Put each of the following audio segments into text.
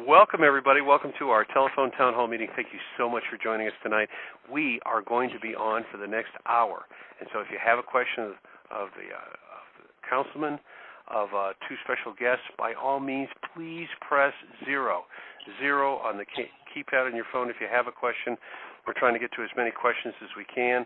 Welcome, everybody. Welcome to our telephone town hall meeting. Thank you so much for joining us tonight. We are going to be on for the next hour. And so if you have a question of the councilman, of two special guests, by all means, please press 0. 0 on the keypad on your phone if you have a question. We're trying to get to as many questions as we can.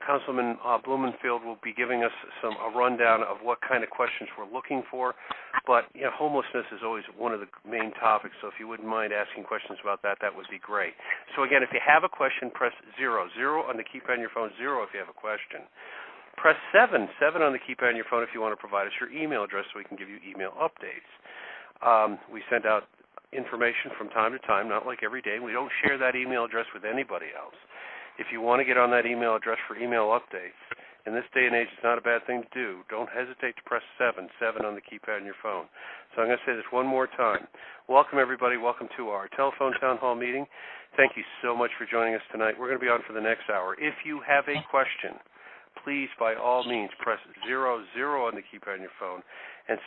Councilman Blumenfield will be giving us a rundown of what kind of questions we're looking for. But homelessness is always one of the main topics, so if you wouldn't mind asking questions about that, that would be great. So again, if you have a question, press 0. 0 on the keypad on your phone, 0 if you have a question. Press 7. 7 on the keypad on your phone if you want to provide us your email address so we can give you email updates. We send out information from time to time, not like every day. We don't share that email address with anybody else. If you want to get on that email address for email updates, in this day and age, it's not a bad thing to do. Don't hesitate to press 7 on the keypad on your phone. So I'm going to say this one more time. Welcome, everybody. Welcome to our telephone town hall meeting. Thank you so much for joining us tonight. We're going to be on for the next hour. If you have a question, please, by all means, press 0 on the keypad on your phone. And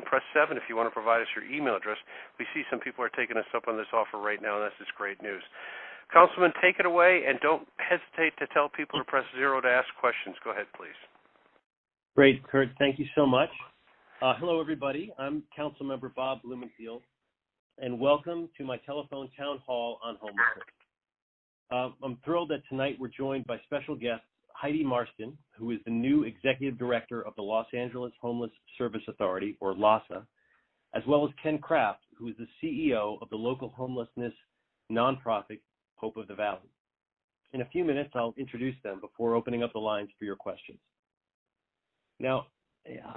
press 7 if you want to provide us your email address. We see some people are taking us up on this offer right now, and that's just great news. Councilman, take it away, and don't hesitate to tell people to press 0 to ask questions. Go ahead, please. Great, Kurt. Thank you so much. Hello, everybody. I'm Councilmember Bob Blumenfield, and welcome to my telephone town hall on homelessness. I'm thrilled that tonight we're joined by special guest Heidi Marston, who is the new Executive Director of the Los Angeles Homeless Service Authority, or LAHSA, as well as Ken Kraft, who is the CEO of the local homelessness nonprofit, Hope of the Valley. In a few minutes, I'll introduce them before opening up the lines for your questions. Now,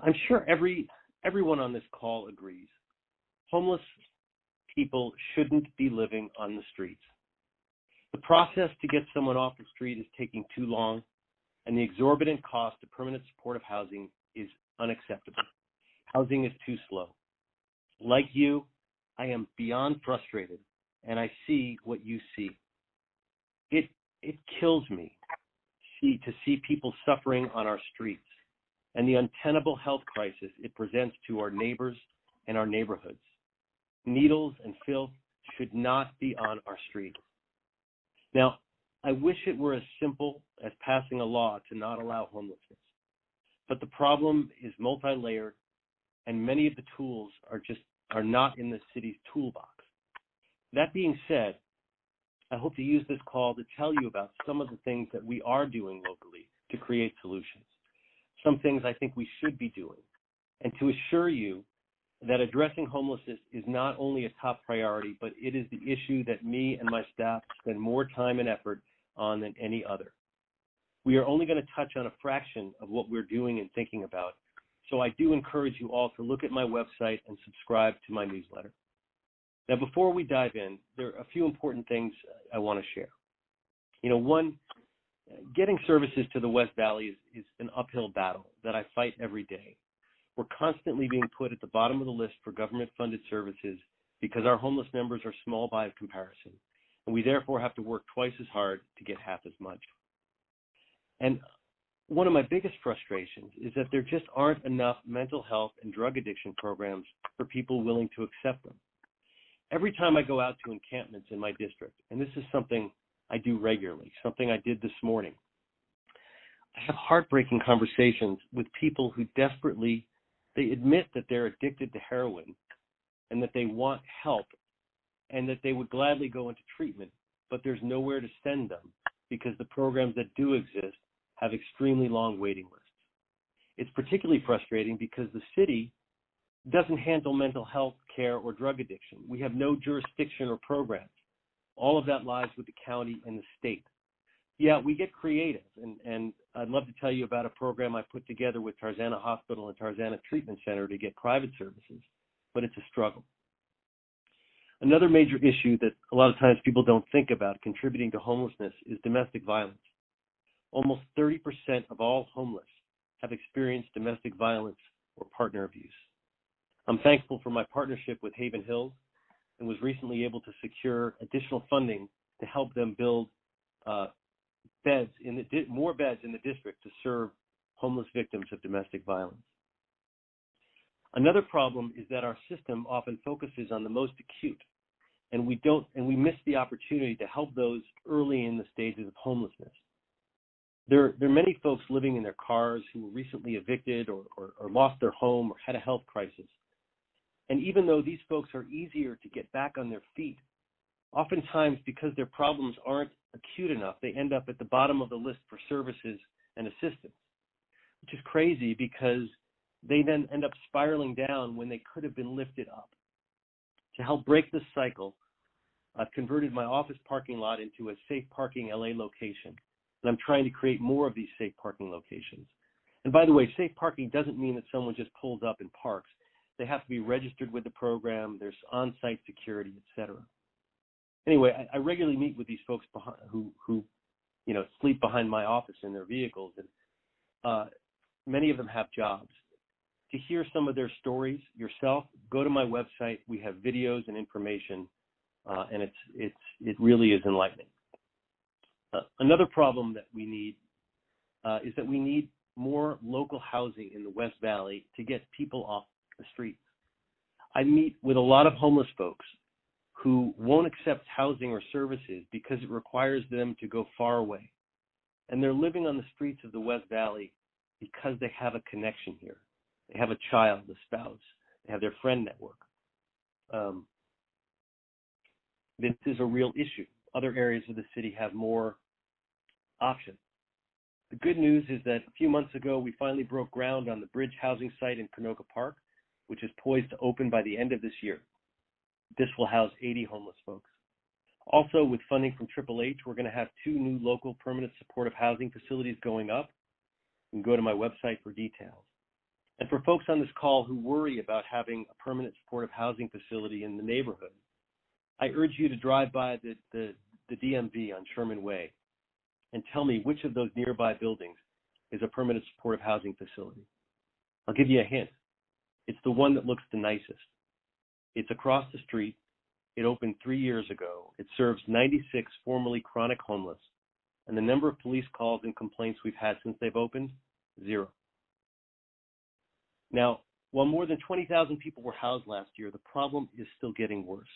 I'm sure everyone on this call agrees. Homeless people shouldn't be living on the streets. The process to get someone off the street is taking too long, and the exorbitant cost of permanent supportive housing is unacceptable. Housing is too slow. Like you, I am beyond frustrated, and I see what you see. It kills me to see people suffering on our streets and the untenable health crisis it presents to our neighbors and our neighborhoods. Needles and filth should not be on our streets. Now, I wish it were as simple as passing a law to not allow homelessness, but the problem is multi-layered, and many of the tools are not in the city's toolbox. That being said, I hope to use this call to tell you about some of the things that we are doing locally to create solutions, some things I think we should be doing, and to assure you that addressing homelessness is not only a top priority, but it is the issue that me and my staff spend more time and effort on than any other. We are only going to touch on a fraction of what we're doing and thinking about, so I do encourage you all to look at my website and subscribe to my newsletter. Now, before we dive in, there are a few important things I want to share. One, getting services to the West Valley is an uphill battle that I fight every day. We're constantly being put at the bottom of the list for government-funded services because our homeless numbers are small by comparison, and we therefore have to work twice as hard to get half as much. And one of my biggest frustrations is that there just aren't enough mental health and drug addiction programs for people willing to accept them. Every time I go out to encampments in my district, and this is something I do regularly, something I did this morning, I have heartbreaking conversations with people who they admit that they're addicted to heroin and that they want help and that they would gladly go into treatment, but there's nowhere to send them because the programs that do exist have extremely long waiting lists. It's particularly frustrating because the city doesn't handle mental health care or drug addiction. We have no jurisdiction or programs. All of that lies with the county and the state. Yeah, we get creative, and I'd love to tell you about a program I put together with Tarzana Hospital and Tarzana Treatment Center to get private services, but it's a struggle. Another major issue that a lot of times people don't think about contributing to homelessness is domestic violence. Almost 30% of all homeless have experienced domestic violence or partner abuse. I'm thankful for my partnership with Haven Hills and was recently able to secure additional funding to help them build more beds in the district to serve homeless victims of domestic violence. Another problem is that our system often focuses on the most acute, and we miss the opportunity to help those early in the stages of homelessness. There are many folks living in their cars who were recently evicted or lost their home or had a health crisis. And even though these folks are easier to get back on their feet, oftentimes because their problems aren't acute enough, they end up at the bottom of the list for services and assistance, which is crazy because they then end up spiraling down when they could have been lifted up. To help break this cycle, I've converted my office parking lot into a safe parking LA location, and I'm trying to create more of these safe parking locations. And by the way, safe parking doesn't mean that someone just pulls up and parks. They have to be registered with the program. There's on-site security, et cetera. Anyway, I regularly meet with these folks who sleep behind my office in their vehicles, and many of them have jobs. To hear some of their stories yourself, go to my website. We have videos and information, and it really is enlightening. Another problem that we need is that we need more local housing in the West Valley to get people off the streets. I meet with a lot of homeless folks who won't accept housing or services because it requires them to go far away. And they're living on the streets of the West Valley because they have a connection here. They have a child, a spouse. They have their friend network. This is a real issue. Other areas of the city have more options. The good news is that a few months ago, we finally broke ground on the Bridge housing site in Canoga Park, which is poised to open by the end of this year. This will house 80 homeless folks. Also, with funding from Triple H, we're going to have 2 new local permanent supportive housing facilities going up. You can go to my website for details. And for folks on this call who worry about having a permanent supportive housing facility in the neighborhood, I urge you to drive by the DMV on Sherman Way and tell me which of those nearby buildings is a permanent supportive housing facility. I'll give you a hint. It's the one that looks the nicest. It's across the street. It opened 3 years ago. It serves 96 formerly chronic homeless, and the number of police calls and complaints we've had since they've opened, 0. Now, while more than 20,000 people were housed last year, the problem is still getting worse.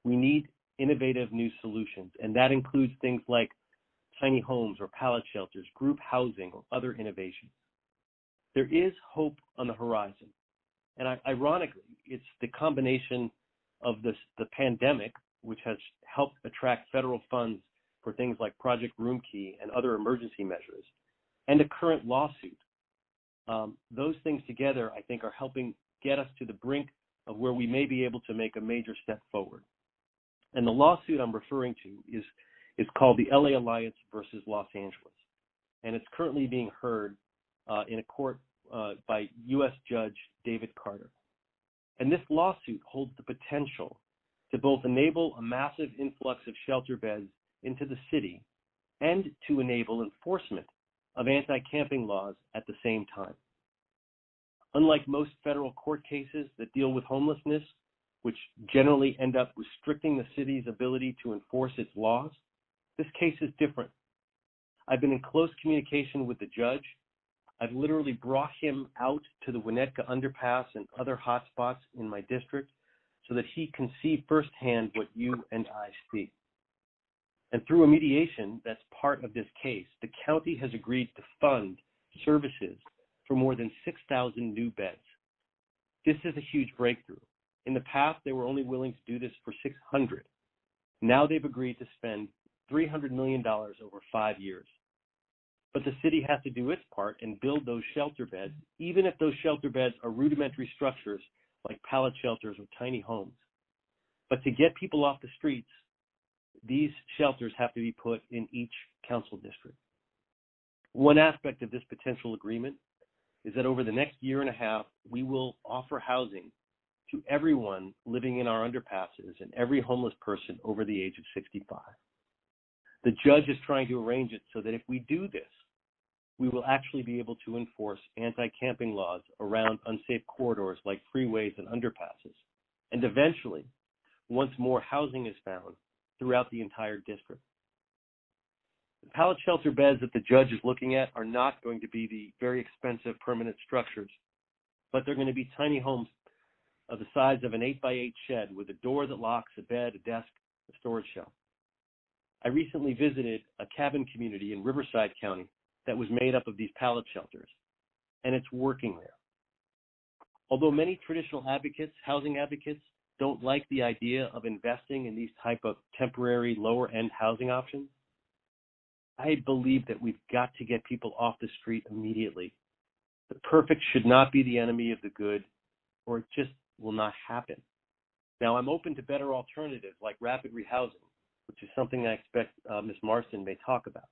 We need innovative new solutions, and that includes things like tiny homes or pallet shelters, group housing, or other innovations. There is hope on the horizon, and ironically, it's the combination of the pandemic, which has helped attract federal funds for things like Project Roomkey and other emergency measures, and a current lawsuit. Those things together, I think, are helping get us to the brink of where we may be able to make a major step forward. And the lawsuit I'm referring to is called the LA Alliance versus Los Angeles, and it's currently being heard in a court by U.S. Judge David Carter. And this lawsuit holds the potential to both enable a massive influx of shelter beds into the city and to enable enforcement of anti-camping laws at the same time. Unlike most federal court cases that deal with homelessness, which generally end up restricting the city's ability to enforce its laws, this case is different. I've been in close communication with the judge. I've literally brought him out to the Winnetka underpass and other hotspots in my district so that he can see firsthand what you and I see. And through a mediation that's part of this case, the county has agreed to fund services for more than 6,000 new beds. This is a huge breakthrough. In the past, they were only willing to do this for 600. Now they've agreed to spend $300 million over 5 years. But the city has to do its part and build those shelter beds, even if those shelter beds are rudimentary structures like pallet shelters or tiny homes. But to get people off the streets, these shelters have to be put in each council district. One aspect of this potential agreement is that over the next year and a half, we will offer housing to everyone living in our underpasses and every homeless person over the age of 65. The judge is trying to arrange it so that if we do this, we will actually be able to enforce anti-camping laws around unsafe corridors like freeways and underpasses, and eventually, once more housing is found, throughout the entire district. The pallet shelter beds that the judge is looking at are not going to be the very expensive permanent structures, but they're going to be tiny homes of the size of an 8x8 shed with a door that locks, a bed, a desk, a storage shelf. I recently visited a cabin community in Riverside County that was made up of these pallet shelters, and it's working there. Although many traditional advocates, housing advocates, don't like the idea of investing in these type of temporary lower-end housing options, I believe that we've got to get people off the street immediately. The perfect should not be the enemy of the good, or it just will not happen. Now, I'm open to better alternatives like rapid rehousing, which is something I expect Ms. Marston may talk about.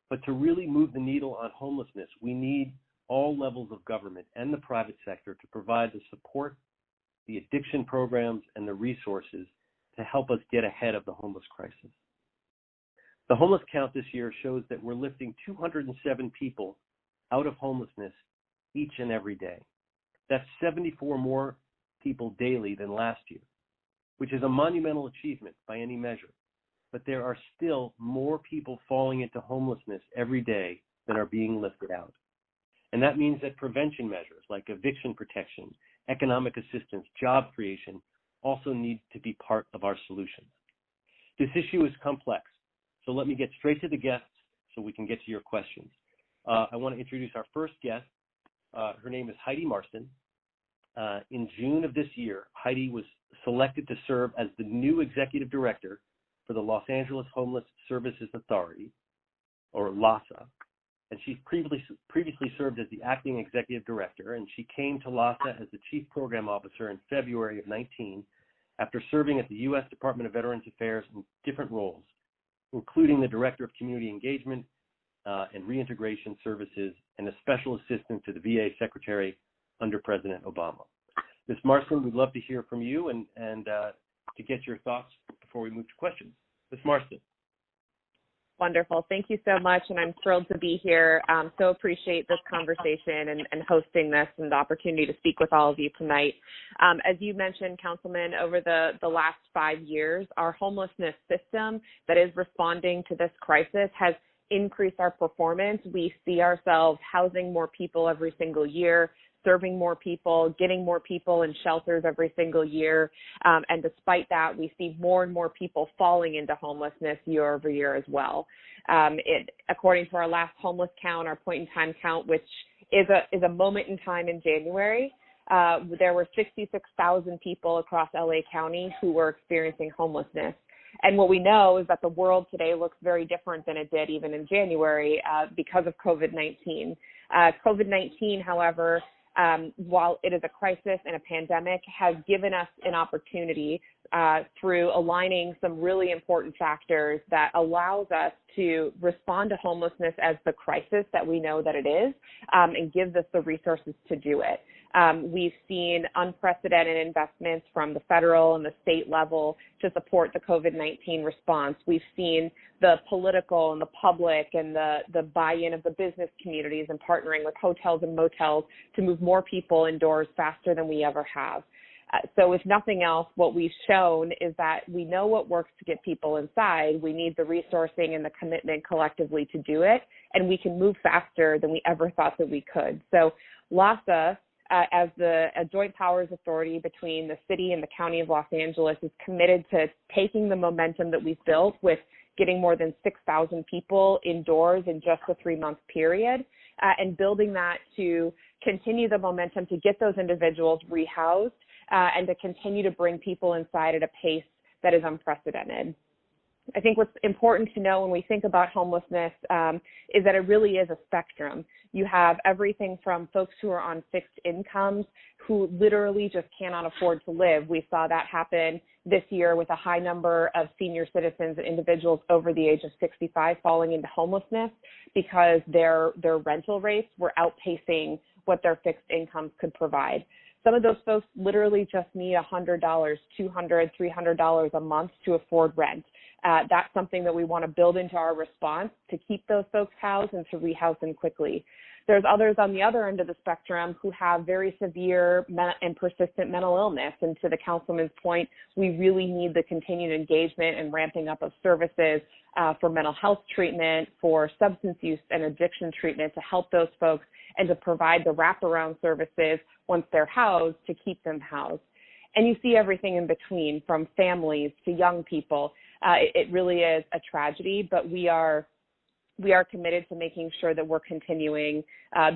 But to really move the needle on homelessness, we need all levels of government and the private sector to provide the support, the addiction programs, and the resources to help us get ahead of the homeless crisis. The homeless count this year shows that we're lifting 207 people out of homelessness each and every day. That's 74 more people daily than last year, which is a monumental achievement by any measure. But there are still more people falling into homelessness every day than are being lifted out. And that means that prevention measures like eviction protection, economic assistance, job creation also need to be part of our solutions. This issue is complex, so let me get straight to the guests so we can get to your questions. I want to introduce our first guest. Her name is Heidi Marston. In June of this year, Heidi was selected to serve as the new executive director for the Los Angeles Homeless Services Authority, or LAHSA. And she previously served as the acting executive director, and she came to LAHSA as the chief program officer in February of 19 after serving at the U.S. Department of Veterans Affairs in different roles, including the director of community engagement and reintegration services and a special assistant to the VA secretary under President Obama. Ms. Marston, we'd love to hear from you and to get your thoughts before we move to questions. Ms. Marston. Wonderful. Thank you so much, and I'm thrilled to be here. So appreciate this conversation and hosting this and the opportunity to speak with all of you tonight. As you mentioned, Councilman, over the last 5 years, our homelessness system that is responding to this crisis has increased our performance. We see ourselves housing more people every single year, serving more people, getting more people in shelters every single year. And despite that, we see more and more people falling into homelessness year over year as well. According to our last homeless count, our point-in-time count, which is a moment in time in January, there were 66,000 people across LA County who were experiencing homelessness. And what we know is that the world today looks very different than it did even in January because of COVID-19. COVID-19, however, while it is a crisis and a pandemic, has given us an opportunity through aligning some really important factors that allows us to respond to homelessness as the crisis that we know that it is, and gives us the resources to do it. We've seen unprecedented investments from the federal and the state level to support the COVID-19 response. We've seen the political and the public and the buy-in of the business communities and partnering with hotels and motels to move more people indoors faster than we ever have. So if nothing else, what we've shown is that we know what works to get people inside. We need the resourcing and the commitment collectively to do it, and we can move faster than we ever thought that we could. So LAHSA, as a joint powers authority between the city and the county of Los Angeles, is committed to taking the momentum that we've built with getting more than 6,000 people indoors in just a 3-month period, and building that to continue the momentum to get those individuals rehoused and to continue to bring people inside at a pace that is unprecedented. I think what's important to know when we think about homelessness is that it really is a spectrum. You have everything from folks who are on fixed incomes who literally just cannot afford to live. We saw that happen this year with a high number of senior citizens and individuals over the age of 65 falling into homelessness because their rental rates were outpacing what their fixed incomes could provide. Some of those folks literally just need $100, $200, $300 a month to afford rent. That's something that we want to build into our response to keep those folks housed and to rehouse them quickly. There's others on the other end of the spectrum who have very severe and persistent mental illness. And to the councilman's point, we really need the continued engagement and ramping up of services for mental health treatment, for substance use and addiction treatment to help those folks and to provide the wraparound services once they're housed to keep them housed. And you see everything in between, from families to young people. It really is a tragedy, but we are committed to making sure that we're continuing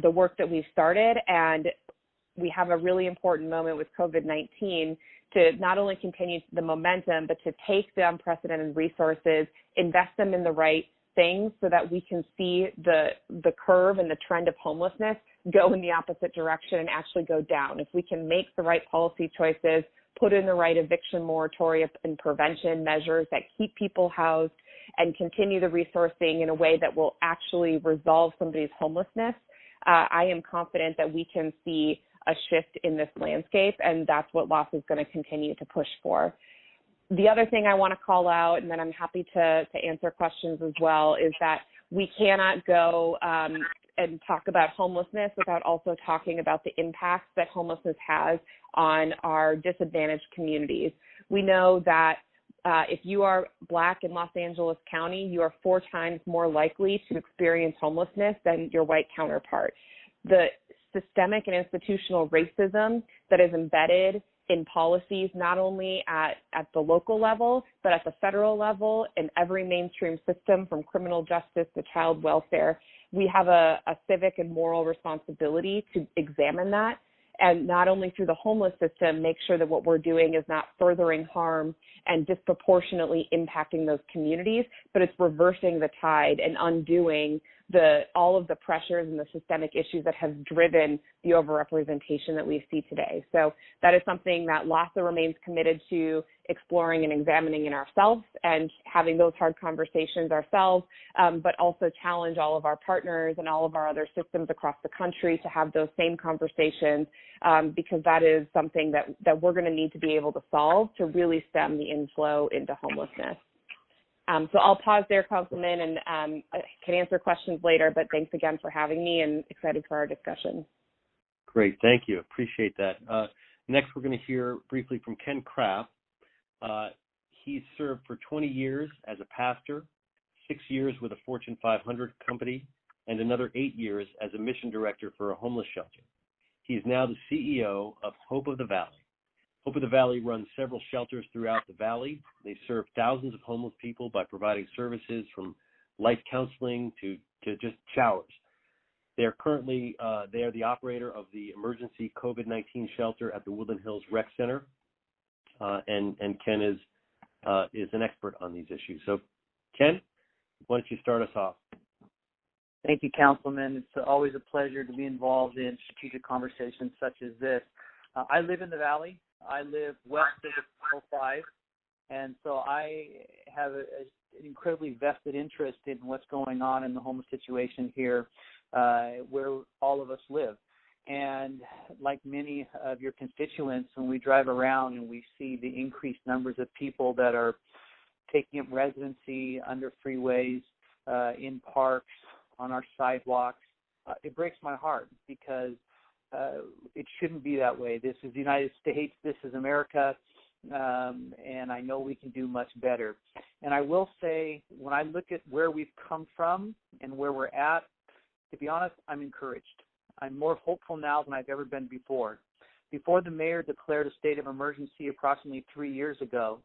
the work that we've started. And we have a really important moment with COVID-19 to not only continue the momentum, but to take the unprecedented resources, invest them in the right things so that we can see the curve and the trend of homelessness go in the opposite direction and actually go down. If we can make the right policy choices, put in the right eviction moratorium and prevention measures that keep people housed, and continue the resourcing in a way that will actually resolve somebody's homelessness, I am confident that we can see a shift in this landscape, and that's what LOS is going to continue to push for. The other thing I want to call out, and then I'm happy to answer questions as well, is that we cannot go and talk about homelessness without also talking about the impacts that homelessness has on our disadvantaged communities. We know that if you are Black in Los Angeles County, you are 4 times more likely to experience homelessness than your white counterpart. The systemic and institutional racism that is embedded in policies, not only at the local level, but at the federal level, in every mainstream system, from criminal justice to child welfare. We have a civic and moral responsibility to examine that, and not only through the homeless system, make sure that what we're doing is not furthering harm and disproportionately impacting those communities, but it's reversing the tide and undoing all of the pressures and the systemic issues that have driven the overrepresentation that we see today. So that is something that LASA remains committed to exploring and examining in ourselves and having those hard conversations ourselves, but also challenge all of our partners and all of our other systems across the country to have those same conversations, because that is something that we're going to need to be able to solve to really stem the inflow into homelessness. So I'll pause there, Councilman, and I can answer questions later, but thanks again for having me and excited for our discussion. Great, thank you. Appreciate that. Next, we're going to hear briefly from Ken Kraft. He's served for 20 years as a pastor, 6 years with a Fortune 500 company, and another 8 years as a mission director for a homeless shelter. He's now the CEO of Hope of the Valley. Hope of the Valley runs several shelters throughout the valley. They serve thousands of homeless people by providing services from life counseling to just showers. They are currently the operator of the emergency COVID-19 shelter at the Woodland Hills Rec Center, and Ken is an expert on these issues. So, Ken, why don't you start us off? Thank you, Councilman. It's always a pleasure to be involved in strategic conversations such as this. I live in the Valley. I live west of the 405, and so I have an incredibly vested interest in what's going on in the homeless situation here, where all of us live. And like many of your constituents, when we drive around and we see the increased numbers of people that are taking up residency under freeways, in parks, on our sidewalks, it breaks my heart, because it shouldn't be that way. This is the United States. This is America. And I know we can do much better. And I will say, when I look at where we've come from and where we're at, to be honest, I'm encouraged. I'm more hopeful now than I've ever been before. Before the mayor declared a state of emergency approximately 3 years ago,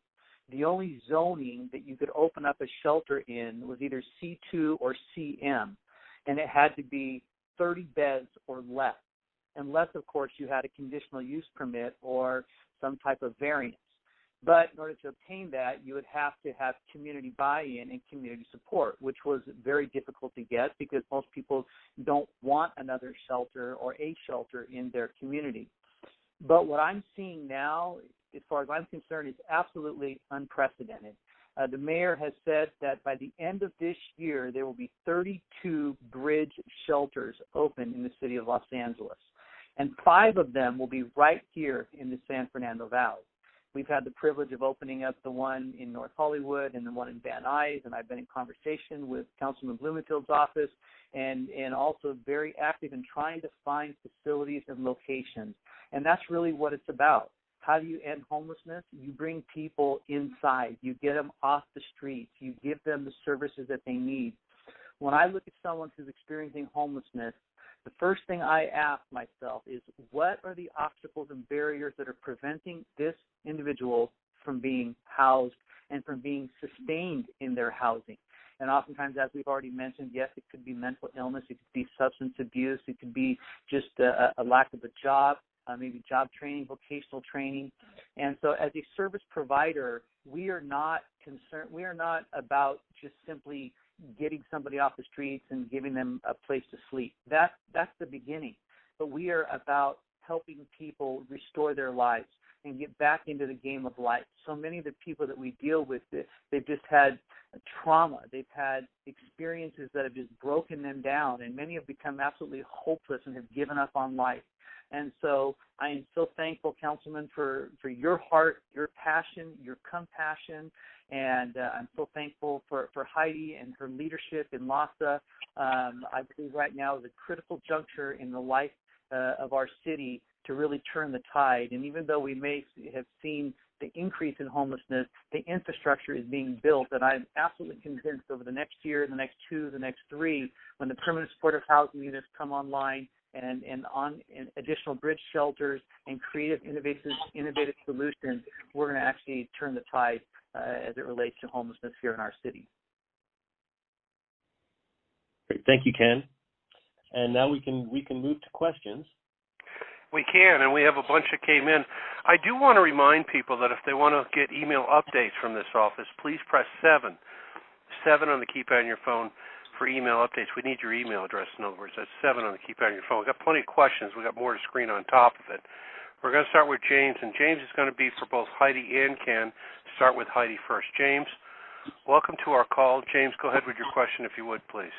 the only zoning that you could open up a shelter in was either C2 or CM, and it had to be 30 beds or less, unless, of course, you had a conditional use permit or some type of variance. But in order to obtain that, you would have to have community buy-in and community support, which was very difficult to get because most people don't want another shelter or a shelter in their community. But what I'm seeing now, as far as I'm concerned, is absolutely unprecedented. The mayor has said that by the end of this year, there will be 32 bridge shelters open in the city of Los Angeles, and 5 of them will be right here in the San Fernando Valley. We've had the privilege of opening up the one in North Hollywood and the one in Van Nuys, and I've been in conversation with Councilman Blumenfield's office and also very active in trying to find facilities and locations. And that's really what it's about. How do you end homelessness? You bring people inside. You get them off the streets. You give them the services that they need. When I look at someone who's experiencing homelessness, the first thing I ask myself is, what are the obstacles and barriers that are preventing this individual from being housed and from being sustained in their housing? And oftentimes, as we've already mentioned, yes, it could be mental illness, it could be substance abuse, it could be just a lack of a job, maybe job training, vocational training. And so as a service provider, we are not concerned, we are not about just simply getting somebody off the streets and giving them a place to sleep. That's the beginning. But we are about helping people restore their lives and get back into the game of life. So many of the people that we deal with, they've just had trauma. They've had experiences that have just broken them down, and many have become absolutely hopeless and have given up on life. And so I am so thankful, Councilman, for your heart, your passion, your compassion, and I'm so thankful for Heidi and her leadership in LASA. I believe right now is a critical juncture in the life of our city to really turn the tide. And even though we may have seen the increase in homelessness, the infrastructure is being built, and I'm absolutely convinced over the next year, the next 2, the next 3, when the permanent supportive housing units come online, and additional bridge shelters and creative, innovative solutions, we're going to actually turn the tide as it relates to homelessness here in our city. Great. Thank you, Ken. And now we can move to questions. We can, and we have a bunch that came in. I do want to remind people that if they want to get email updates from this office, please press 7 on the keypad on your phone for email updates. We need your email address, in other words. That's 7 on the keypad on your phone. We've got plenty of questions. We've got more to screen on top of it. We're going to start with James, and James is going to be for both Heidi and Ken. Start with Heidi first. James, welcome to our call. James, go ahead with your question, if you would, please.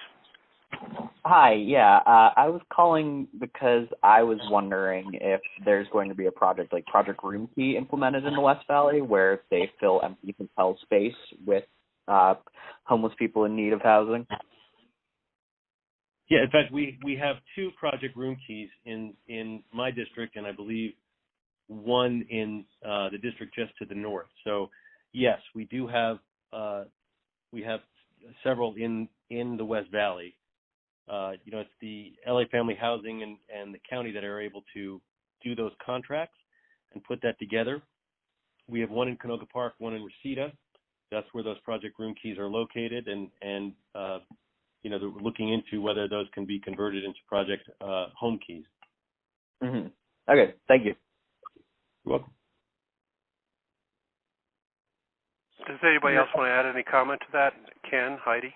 Hi, yeah. I was calling because I was wondering if there's going to be a project like Project Room Key implemented in the West Valley where they fill empty hotel space with homeless people in need of housing. Yeah, in fact, we have 2 Project Room Keys in my district, and I believe one in the district just to the north. So, yes, we do have several in the West Valley. It's the LA Family Housing and the county that are able to do those contracts and put that together. We have one in Canoga Park, one in Reseda. That's where those Project Room Keys are located, and they're looking into whether those can be converted into Project Home Keys. Mm-hmm. Okay, thank you. You're welcome. Does anybody else want to add any comment to that? Ken, Heidi?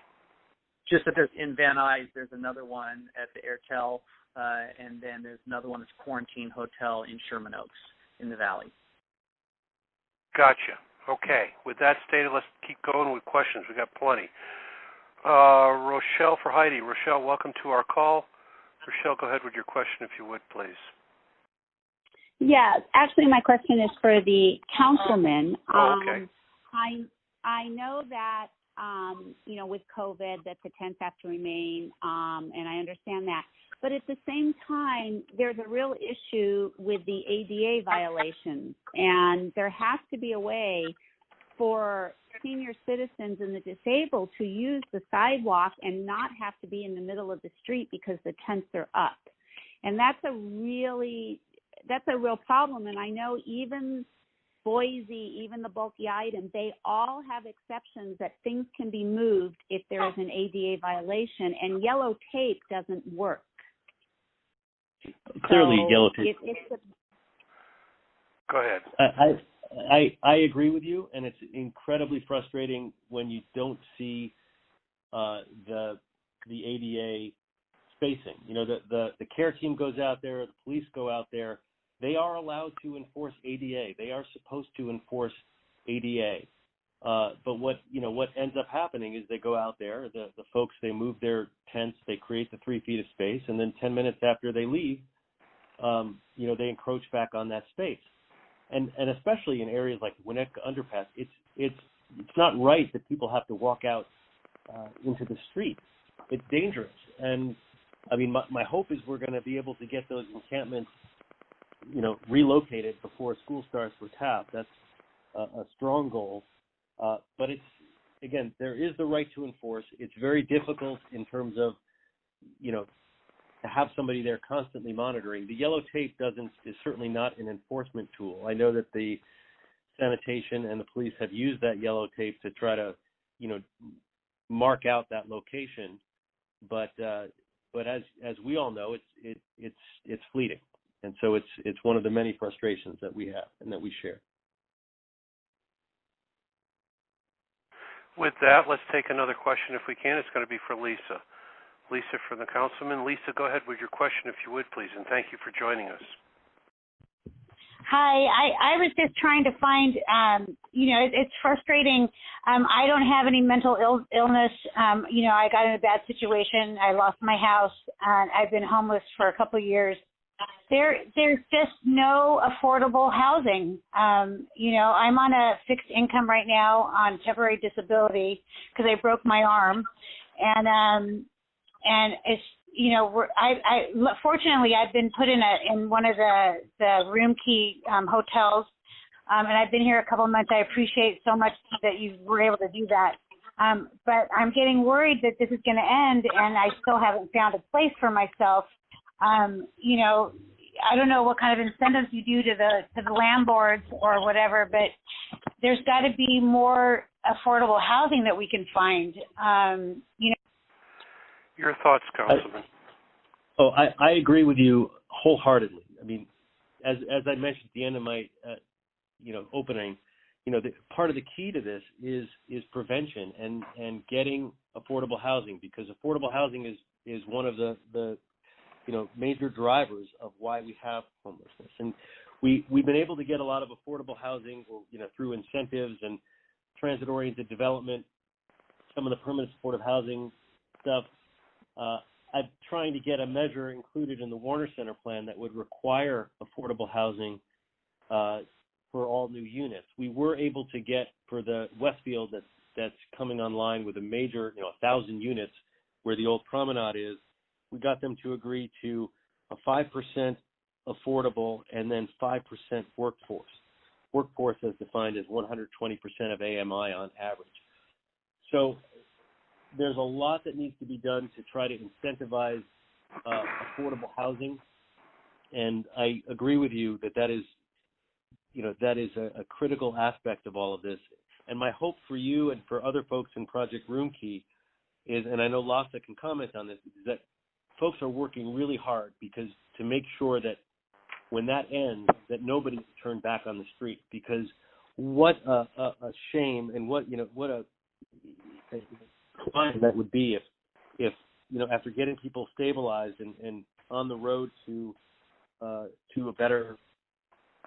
Just that in Van Nuys, there's another one at the Airtel, and then there's another one that's Quarantine Hotel in Sherman Oaks in the Valley. Gotcha. Okay. With that stated, let's keep going with questions. We've got plenty. Rochelle for Heidi. Rochelle, welcome to our call. Rochelle, go ahead with your question, if you would, please. Yeah, actually, my question is for the councilman. Okay. I know that, with COVID, that the tents have to remain, and I understand that. But at the same time, there's a real issue with the ADA violations, and there has to be a way for senior citizens and the disabled to use the sidewalk and not have to be in the middle of the street because the tents are up. And that's a real problem. And I know even Boise, even the bulky item, they all have exceptions that things can be moved if there is an ADA violation, and yellow tape doesn't work. Clearly, so yellow tape. Go ahead. I agree with you, and it's incredibly frustrating when you don't see the ADA spacing. The care team goes out there, the police go out there. They are allowed to enforce ADA. They are supposed to enforce ADA. But what ends up happening is they go out there, the folks, they move their tents, they create the 3 feet of space, and then 10 minutes after they leave, they encroach back on that space. and especially in areas like Winnetka Underpass, it's not right that people have to walk out into the street. It's dangerous, and I mean, my hope is we're going to be able to get those encampments, relocated before school starts for TAP. That's a strong goal, but again, there is the right to enforce. It's very difficult in terms of, to have somebody there constantly monitoring. The yellow tape is certainly not an enforcement tool. I know that the sanitation and the police have used that yellow tape to try to, mark out that location, but as we all know, it's fleeting, and so it's one of the many frustrations that we have and that we share. With that, let's take another question if we can. It's going to be for Lisa. Lisa from the Councilman. Lisa, go ahead with your question if you would, please, and thank you for joining us. Hi, I was just trying to find, it's frustrating. I don't have any mental illness. I got in a bad situation. I lost my house, and I've been homeless for a couple of years. There's just no affordable housing. I'm on a fixed income right now on temporary disability because I broke my arm, and it's fortunately I've been put in one of the room key hotels, and I've been here a couple of months. I appreciate so much that you were able to do that. But I'm getting worried that this is going to end, and I still haven't found a place for myself. I don't know what kind of incentives you do to the landlords or whatever, but there's got to be more affordable housing that we can find. Your thoughts, Councilman. I agree with you wholeheartedly. I mean, as I mentioned at the end of my opening, part of the key to this is prevention and getting affordable housing, because affordable housing is one of the major drivers of why we have homelessness. And we've been able to get a lot of affordable housing, through incentives and transit-oriented development, some of the permanent supportive housing stuff. I'm trying to get a measure included in the Warner Center plan that would require affordable housing for all new units. We were able to get for the Westfield that's coming online with a major, 1,000 units where the old promenade is. We got them to agree to a 5% affordable and then 5% workforce. Workforce as defined as 120% of AMI on average. So there's a lot that needs to be done to try to incentivize affordable housing, and I agree with you that is a critical aspect of all of this. And my hope for you and for other folks in Project Roomkey is, and I know Lhasa can comment on this, is that folks are working really hard to make sure that when that ends, that nobody's turned back on the street. Because what a shame, and what a crime that would be if after getting people stabilized and on the road to a better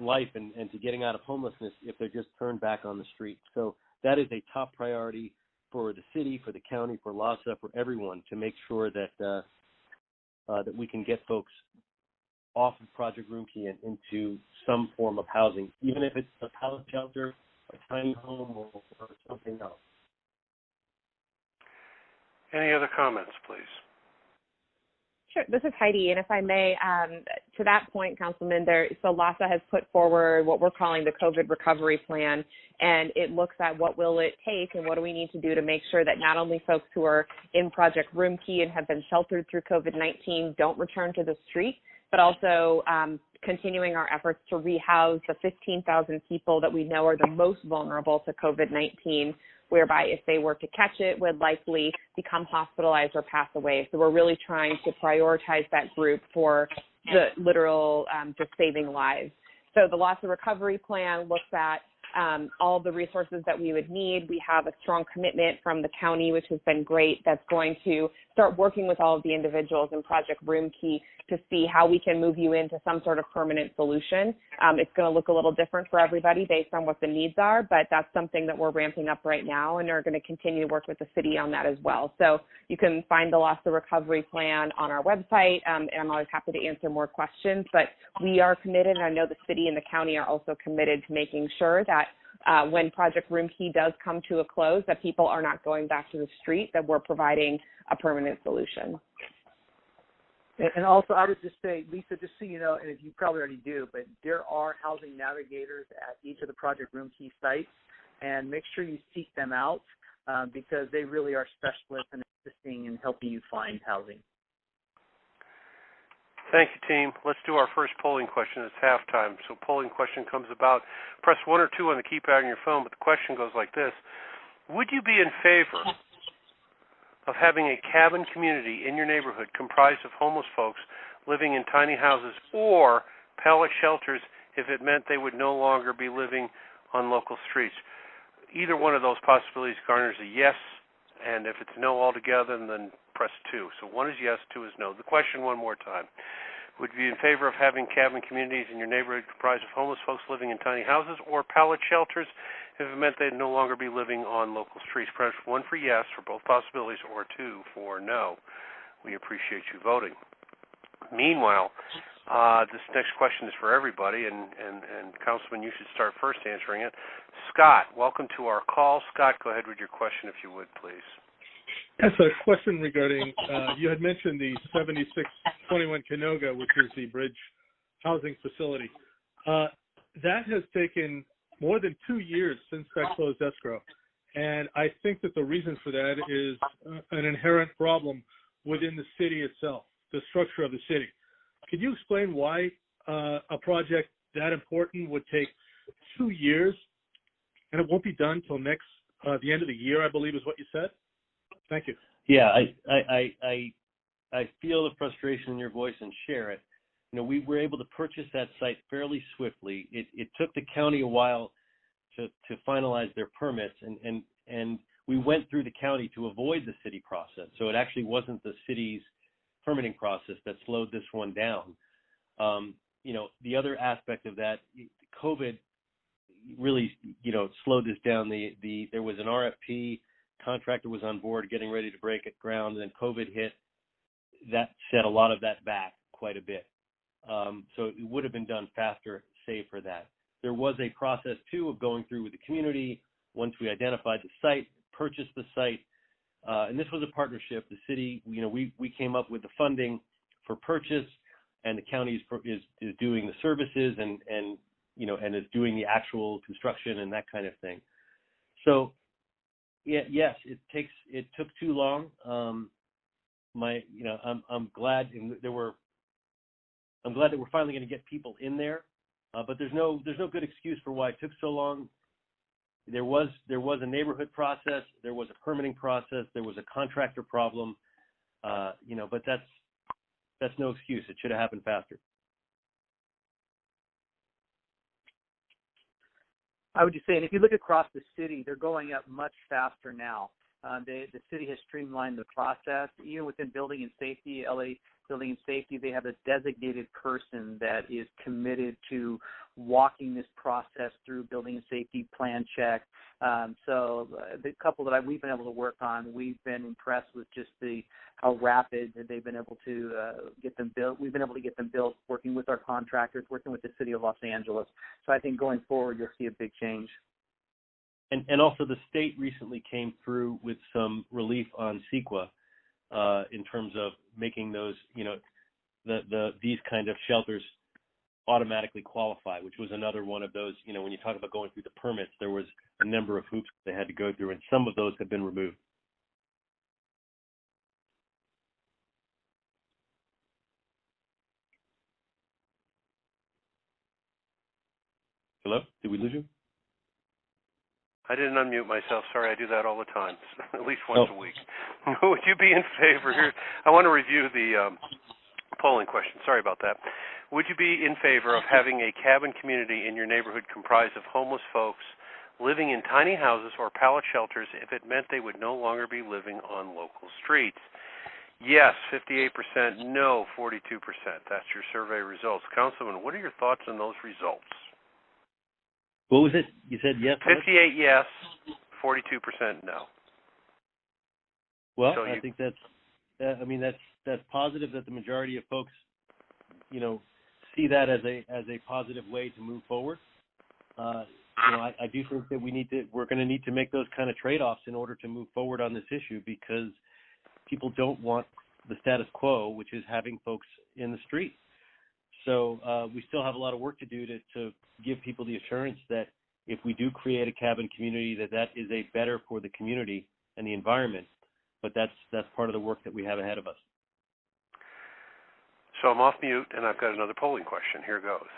life and to getting out of homelessness, if they're just turned back on the street. So that is a top priority for the city, for the county, for Lhasa, for everyone, to make sure that that we can get folks off of Project Roomkey and into some form of housing, even if it's a pallet shelter, a tiny home, or something else. Any other comments, please? Sure. This is Heidi, and if I may, to that point, Councilman, so Lhasa has put forward what we're calling the COVID recovery plan, and it looks at what will it take and what do we need to do to make sure that not only folks who are in Project Roomkey and have been sheltered through COVID-19 don't return to the street, but also continuing our efforts to rehouse the 15,000 people that we know are the most vulnerable to COVID-19, whereby if they were to catch it, would likely become hospitalized or pass away. So we're really trying to prioritize that group for the literal just saving lives. So the Lhasa recovery plan looks at all the resources that we would need. We have a strong commitment from the county, which has been great, that's going to start working with all of the individuals in Project Roomkey to see how we can move you into some sort of permanent solution. It's going to look a little different for everybody based on what the needs are, but that's something that we're ramping up right now, and are going to continue to work with the city on that as well. So you can find the loss of recovery plan on our website, and I'm always happy to answer more questions, but we are committed, and I know the city and the county are also committed to making sure that when Project Roomkey does come to a close, that people are not going back to the street, that we're providing a permanent solution. And also, I would just say, Lisa, just so you know, and if you probably already do, but there are housing navigators at each of the Project Roomkey sites, and make sure you seek them out because they really are specialists in assisting and helping you find housing. Thank you, team. Let's do our first polling question. It's halftime. So polling question comes about. Press 1 or 2 on the keypad on your phone, but the question goes like this. Would you be in favor of having a cabin community in your neighborhood comprised of homeless folks living in tiny houses, or pallet shelters if it meant they would no longer be living on local streets? Either one of those possibilities garners a yes, and if it's no altogether, then press 2. So 1 is yes, 2 is no. The question one more time. Would you be in favor of having cabin communities in your neighborhood comprised of homeless folks living in tiny houses, or pallet shelters if it meant they'd no longer be living on local streets? Press 1 for yes for both possibilities, or 2 for no. We appreciate you voting. Meanwhile, this next question is for everybody, and Councilman, you should start first answering it. Scott, welcome to our call. Scott, go ahead with your question, if you would, please. Yes, a question regarding, you had mentioned the 7621 Canoga, which is the bridge housing facility. That has taken more than 2 years since that closed escrow. And I think that the reason for that is an inherent problem within the city itself, the structure of the city. Could you explain why a project that important would take 2 years and it won't be done till next, the end of the year, I believe is what you said? Thank you. Yeah, I feel the frustration in your voice and share it. You know, we were able to purchase that site fairly swiftly. It took the county a while to finalize their permits, and we went through the county to avoid the city process. So it actually wasn't the city's permitting process that slowed this one down. You know, the other aspect of that, COVID really, you know, slowed this down. There was an RFP. Contractor was on board getting ready to break ground, and then COVID hit. That set a lot of that back quite a bit. So it would have been done faster, save for that. There was a process, too, of going through with the community once we identified the site, purchased the site, and this was a partnership. The city, you know, we came up with the funding for purchase, and the county is doing the services and you know, and is doing the actual construction and that kind of thing. So yeah, yes, it took too long. I'm glad that we're finally going to get people in there, but there's no good excuse for why it took so long. There was a neighborhood process, there was a permitting process, there was a contractor problem, you know, but that's no excuse. It should have happened faster. I would just say, and if you look across the city, they're going up much faster now. The city has streamlined the process. Even within building and safety, LA Building and Safety, they have a designated person that is committed to walking this process through building and safety plan check. So the couple that we've been able to work on, we've been impressed with just how rapid that they've been able to get them built. We've been able to get them built working with our contractors, working with the city of Los Angeles. So I think going forward, you'll see a big change. And also the state recently came through with some relief on CEQA in terms of making those, you know, these kind of shelters automatically qualify, which was another one of those, you know, when you talk about going through the permits, there was a number of hoops they had to go through, and some of those have been removed. Hello? Did we lose you? I didn't unmute myself. Sorry, I do that all the time, at least once a week. Would you be in favor? Here, I want to review the polling question. Sorry about that. Would you be in favor of having a cabin community in your neighborhood comprised of homeless folks living in tiny houses or pallet shelters if it meant they would no longer be living on local streets. Yes, 58%, no, 42%. That's your survey results. Councilman, what are your thoughts on those results? What was it? You said yes? 58 yes, 42% no. Well, I think that's positive that the majority of folks, see that as a positive way to move forward. I do think that we're going to need to make those kind of trade-offs in order to move forward on this issue, because people don't want the status quo, which is having folks in the street. So we still have a lot of work to do to give people the assurance that if we do create a cabin community, that is a better for the community and the environment. But that's part of the work that we have ahead of us. So I'm off mute, and I've got another polling question. Here goes.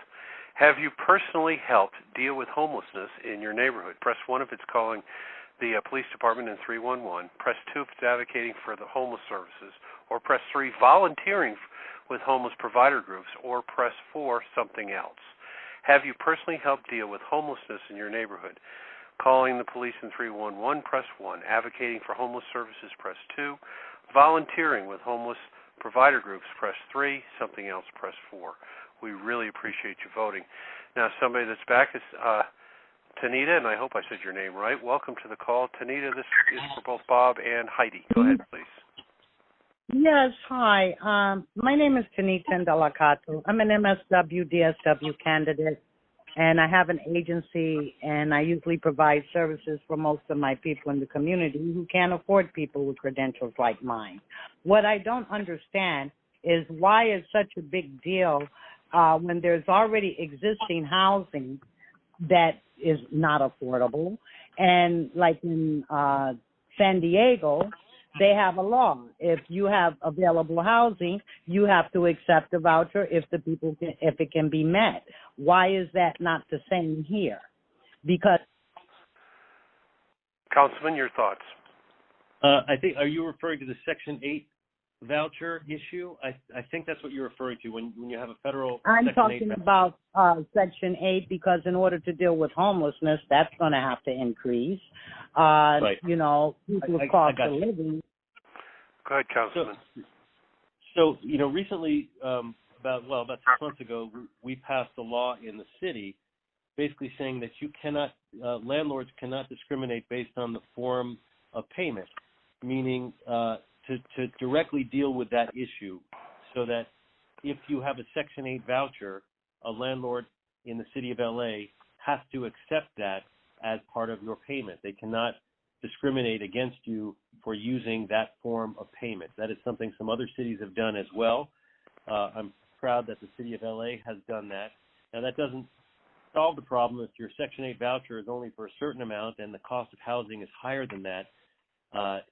Have you personally helped deal with homelessness in your neighborhood? Press 1 if it's calling the police department in 311. Press 2 if it's advocating for the homeless services. Or press 3, volunteering with homeless provider groups. Or press 4, something else. Have you personally helped deal with homelessness in your neighborhood? Calling the police in 311, press 1. Advocating for homeless services, press 2. Volunteering with homeless provider groups, press 3. Something else, press 4. We really appreciate you voting. Now, somebody that's back is Tanita, and I hope I said your name right. Welcome to the call. Tanita, this is for both Bob and Heidi. Go ahead, please. Yes, hi. My name is Tanita Ndalakato. I'm an MSW, DSW candidate, and I have an agency, and I usually provide services for most of my people in the community who can't afford people with credentials like mine. What I don't understand is why it's such a big deal when there's already existing housing that is not affordable. And like in San Diego, they have a law. If you have available housing, you have to accept a voucher if it can be met. Why is that not the same here? Because Councilman, your thoughts? I think, are you referring to the Section 8 voucher issue? I think that's what you're referring to when you have a federal. I'm Section talking 8 about Section 8 because in order to deal with homelessness, that's going to have to increase. Right. People's cost of living. Go ahead, Councilman. So recently, about 6 months ago, we passed a law in the city basically saying that landlords cannot discriminate based on the form of payment, meaning to directly deal with that issue, so that if you have a Section 8 voucher, a landlord in the city of LA has to accept that as part of your payment. They cannot discriminate against you for using that form of payment. That is something some other cities have done as well. I'm proud that the city of LA has done that. Now, that doesn't solve the problem if your Section 8 voucher is only for a certain amount and the cost of housing is higher than that.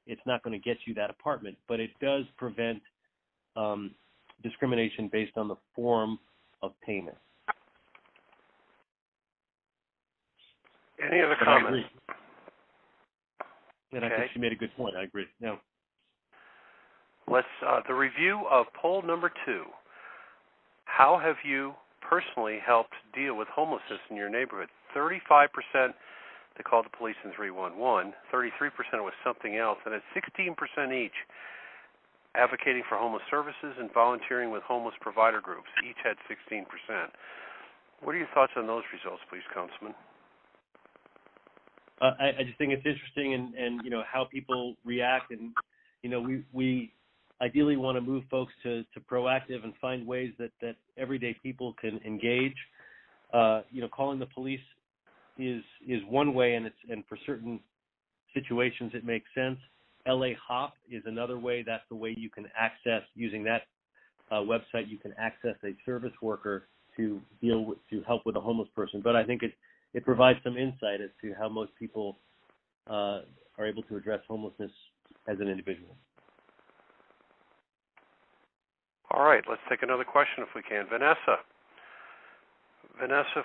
It's not going to get you that apartment, but it does prevent discrimination based on the form of payment. Any other comments? And okay. I think she made a good point. I agree. No. Let's the review of poll number 2. How have you personally helped deal with homelessness in your neighborhood? 35% they called the police in 311. 33% was something else, and at 16% each, advocating for homeless services and volunteering with homeless provider groups. Each had 16%. What are your thoughts on those results, please, Councilman? I just think it's interesting and how people react, and we ideally want to move folks to proactive and find ways that everyday people can engage. Calling the police is one way, and for certain situations it makes sense. LA Hop is another way. That's the way you can access, using that website, you can access a service worker to help with a homeless person. But I think it provides some insight as to how most people are able to address homelessness as an individual. All right, let's take another question if we can. Vanessa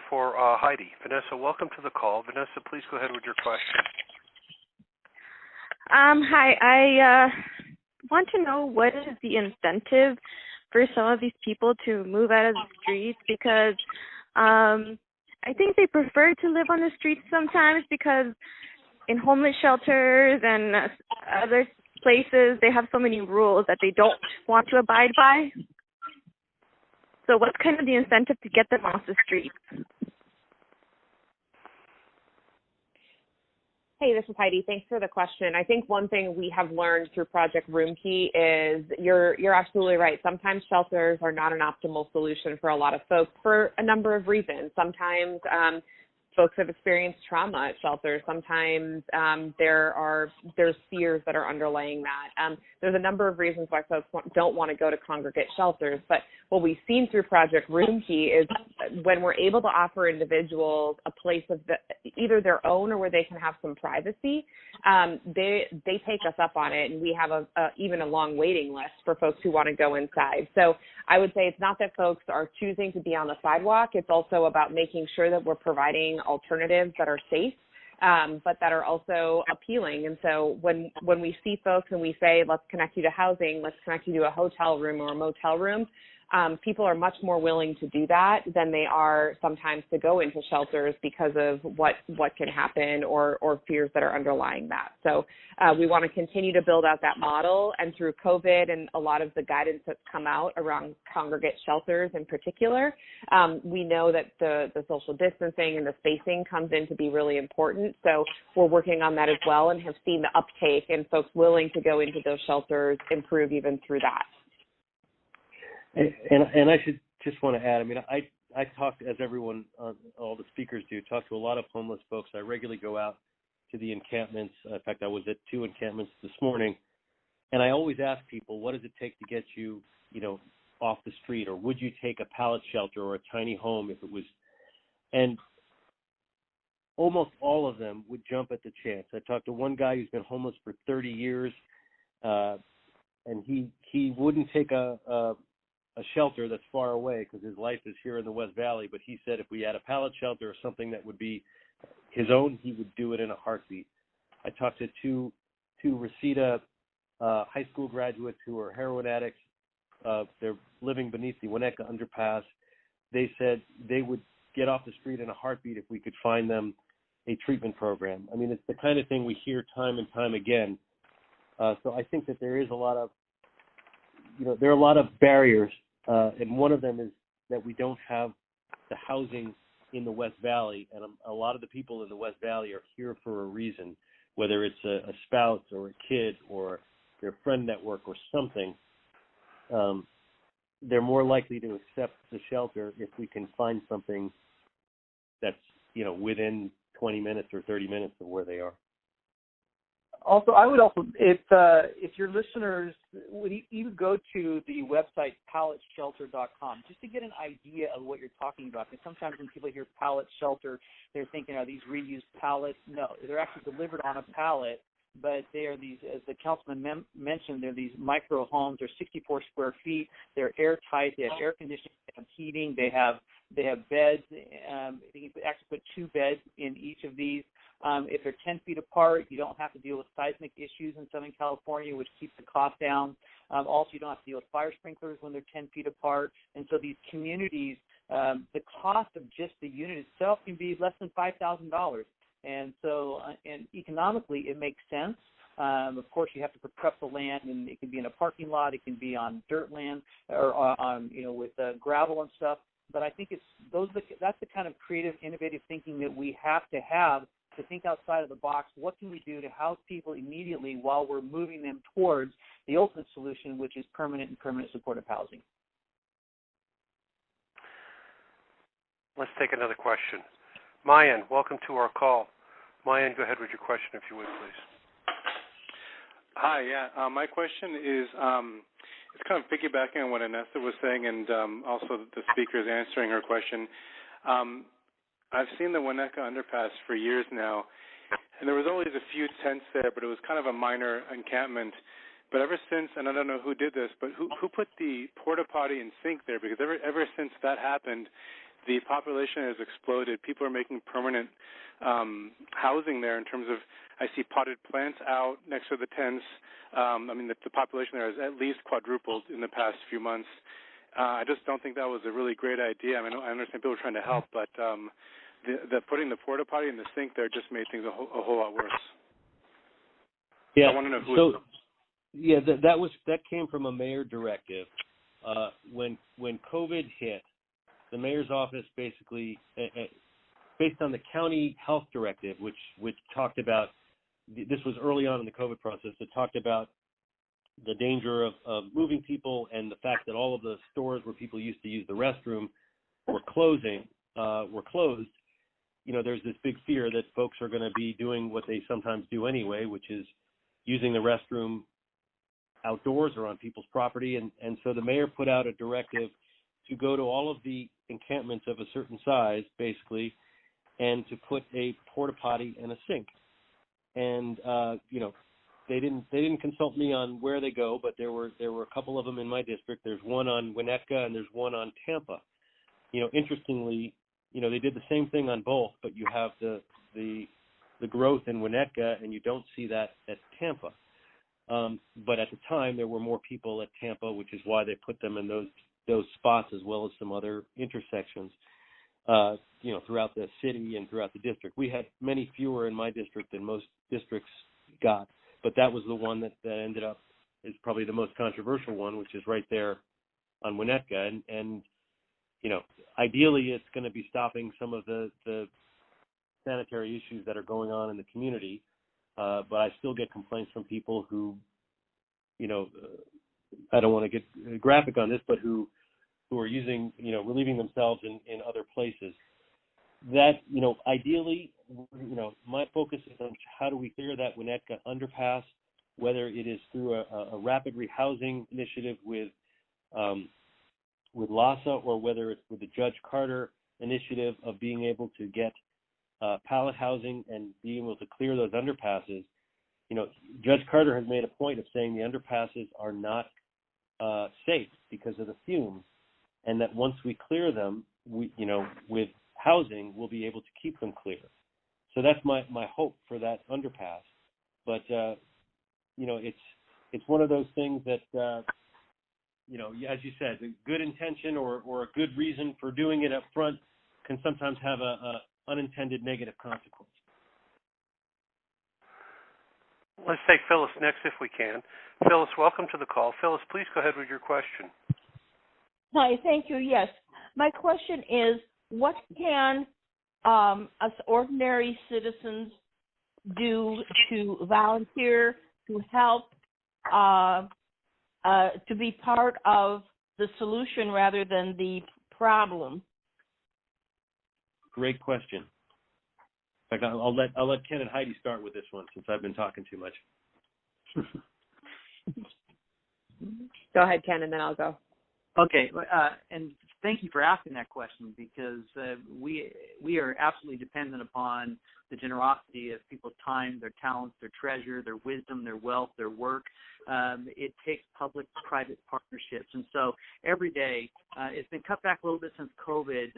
for Heidi. Vanessa, welcome to the call. Vanessa, please go ahead with your question. Hi, I want to know what is the incentive for some of these people to move out of the streets, because I think they prefer to live on the streets sometimes because in homeless shelters and other places, they have so many rules that they don't want to abide by. So what's kind of the incentive to get them off the streets? Hey, this is Heidi. Thanks for the question. I think one thing we have learned through Project Roomkey is you're absolutely right. Sometimes shelters are not an optimal solution for a lot of folks for a number of reasons. Sometimes folks have experienced trauma at shelters. Sometimes there's fears that are underlying that. There's a number of reasons why folks don't want to go to congregate shelters. But what we've seen through Project Roomkey is when we're able to offer individuals a place of either their own or where they can have some privacy, they take us up on it, and we have even a long waiting list for folks who want to go inside. So I would say it's not that folks are choosing to be on the sidewalk. It's also about making sure that we're providing alternatives that are safe, but that are also appealing. And so when we see folks and we say, let's connect you to housing, let's connect you to a hotel room or a motel room, people are much more willing to do that than they are sometimes to go into shelters because of what can happen or fears that are underlying that. So we want to continue to build out that model. And through COVID and a lot of the guidance that's come out around congregate shelters in particular, we know that the social distancing and the spacing comes in to be really important. So we're working on that as well and have seen the uptake and folks willing to go into those shelters improve even through that. And I should just want to add, I mean, I talk, as everyone, all the speakers do, talk to a lot of homeless folks. I regularly go out to the encampments. In fact, I was at 2 encampments this morning. And I always ask people, what does it take to get you, off the street? Or would you take a pallet shelter or a tiny home if it was? And almost all of them would jump at the chance. I talked to one guy who's been homeless for 30 years, and he wouldn't take a shelter that's far away because his life is here in the West Valley. But he said if we had a pallet shelter or something that would be his own, he would do it in a heartbeat. I talked to two Reseda high school graduates who are heroin addicts. They're living beneath the Winnetka underpass. They said they would get off the street in a heartbeat if we could find them a treatment program. I mean, it's the kind of thing we hear time and time again. So I think that there is a lot of, there are a lot of barriers, and one of them is that we don't have the housing in the West Valley, and a lot of the people in the West Valley are here for a reason, whether it's a spouse or a kid or their friend network or something. They're more likely to accept the shelter if we can find something that's, within 20 minutes or 30 minutes of where they are. Also, I would also, if your listeners would even go to the website palletshelter.com just to get an idea of what you're talking about. Because sometimes when people hear pallet shelter, they're thinking, are these reused pallets? No, they're actually delivered on a pallet, but they are these, as the councilman mentioned, they're these micro homes. They're 64 square feet. They're airtight. They have air conditioning. They have heating. They have beds. You can actually put 2 beds in each of these. If they're 10 feet apart, you don't have to deal with seismic issues in Southern California, which keeps the cost down. Also, you don't have to deal with fire sprinklers when they're 10 feet apart. And so these communities, the cost of just the unit itself can be less than $5,000. And so, and economically, it makes sense. Of course, you have to prep the land, and it can be in a parking lot, it can be on dirt land, or on with gravel and stuff. But I think that's the kind of creative, innovative thinking that we have to think outside of the box. What can we do to house people immediately while we're moving them towards the ultimate solution, which is permanent and permanent supportive housing? Let's take another question. Mayan, welcome to our call. Mayan, go ahead with your question, if you would, please. Hi, yeah. My question is, it's kind of piggybacking on what Anessa was saying, and also the speaker's answering her question. I've seen the Winnetka underpass for years now, and there was always a few tents there, but it was kind of a minor encampment. But ever since, and I don't know who did this, but who put the porta potty and sink there? Because ever since that happened, the population has exploded. People are making permanent housing there in terms of, I see potted plants out next to the tents. The population there has at least quadrupled in the past few months. I just don't think that was a really great idea. I mean, I understand people are trying to help, but the putting the porta potty in the sink there just made things a whole lot worse. Yeah. I want to know who. Yeah, that came from a mayor directive. When COVID hit, the mayor's office basically, based on the county health directive, which talked about, this was early on in the COVID process, it talked about the danger of moving people and the fact that all of the stores where people used to use the restroom were closed. You know, there's this big fear that folks are going to be doing what they sometimes do anyway, which is using the restroom outdoors or on people's property. And so the mayor put out a directive to go to all of the encampments of a certain size, basically, and to put a porta potty and a sink. And you know, they didn't consult me on where they go, but there were a couple of them in my district. There's one on Winnetka and there's one on Tampa. You know, interestingly, you know, they did the same thing on both, but you have the growth in Winnetka and you don't see that at Tampa. But at the time, there were more people at Tampa, which is why they put them in those spots as well as some other intersections, you know, throughout the city and throughout the district. We had many fewer in my district than most districts got, but that was the one that ended up is probably the most controversial one, which is right there on Winnetka. And you know, ideally, it's going to be stopping some of the sanitary issues that are going on in the community. But I still get complaints from people who, you know, I don't want to get graphic on this, but who are using, you know, relieving themselves in other places. That, you know, ideally, you know, my focus is on how do we clear that Winnetka underpass, whether it is through a rapid rehousing initiative with LASA or whether it's with the Judge Carter initiative of being able to get pallet housing and being able to clear those underpasses. You know, Judge Carter has made a point of saying the underpasses are not safe because of the fumes, and that once we clear them, we, you know, with housing, we'll be able to keep them clear. So that's my hope for that underpass. But you know, it's one of those things that you know, as you said, a good intention or a good reason for doing it up front can sometimes have a unintended negative consequence. Let's take Phyllis next if we can. Phyllis, welcome to the call. Phyllis, please go ahead with your question. Hi, thank you. Yes. My question is, what can us ordinary citizens do to volunteer, to help, to be part of the solution rather than the problem? Great question. In fact, I'll let Ken and Heidi start with this one since I've been talking too much. Go ahead, Ken, and then I'll go. Okay, and thank you for asking that question because we are absolutely dependent upon the generosity of people's time, their talents, their treasure, their wisdom, their wealth, their work. It takes public-private partnerships, and so every day it's been cut back a little bit since COVID.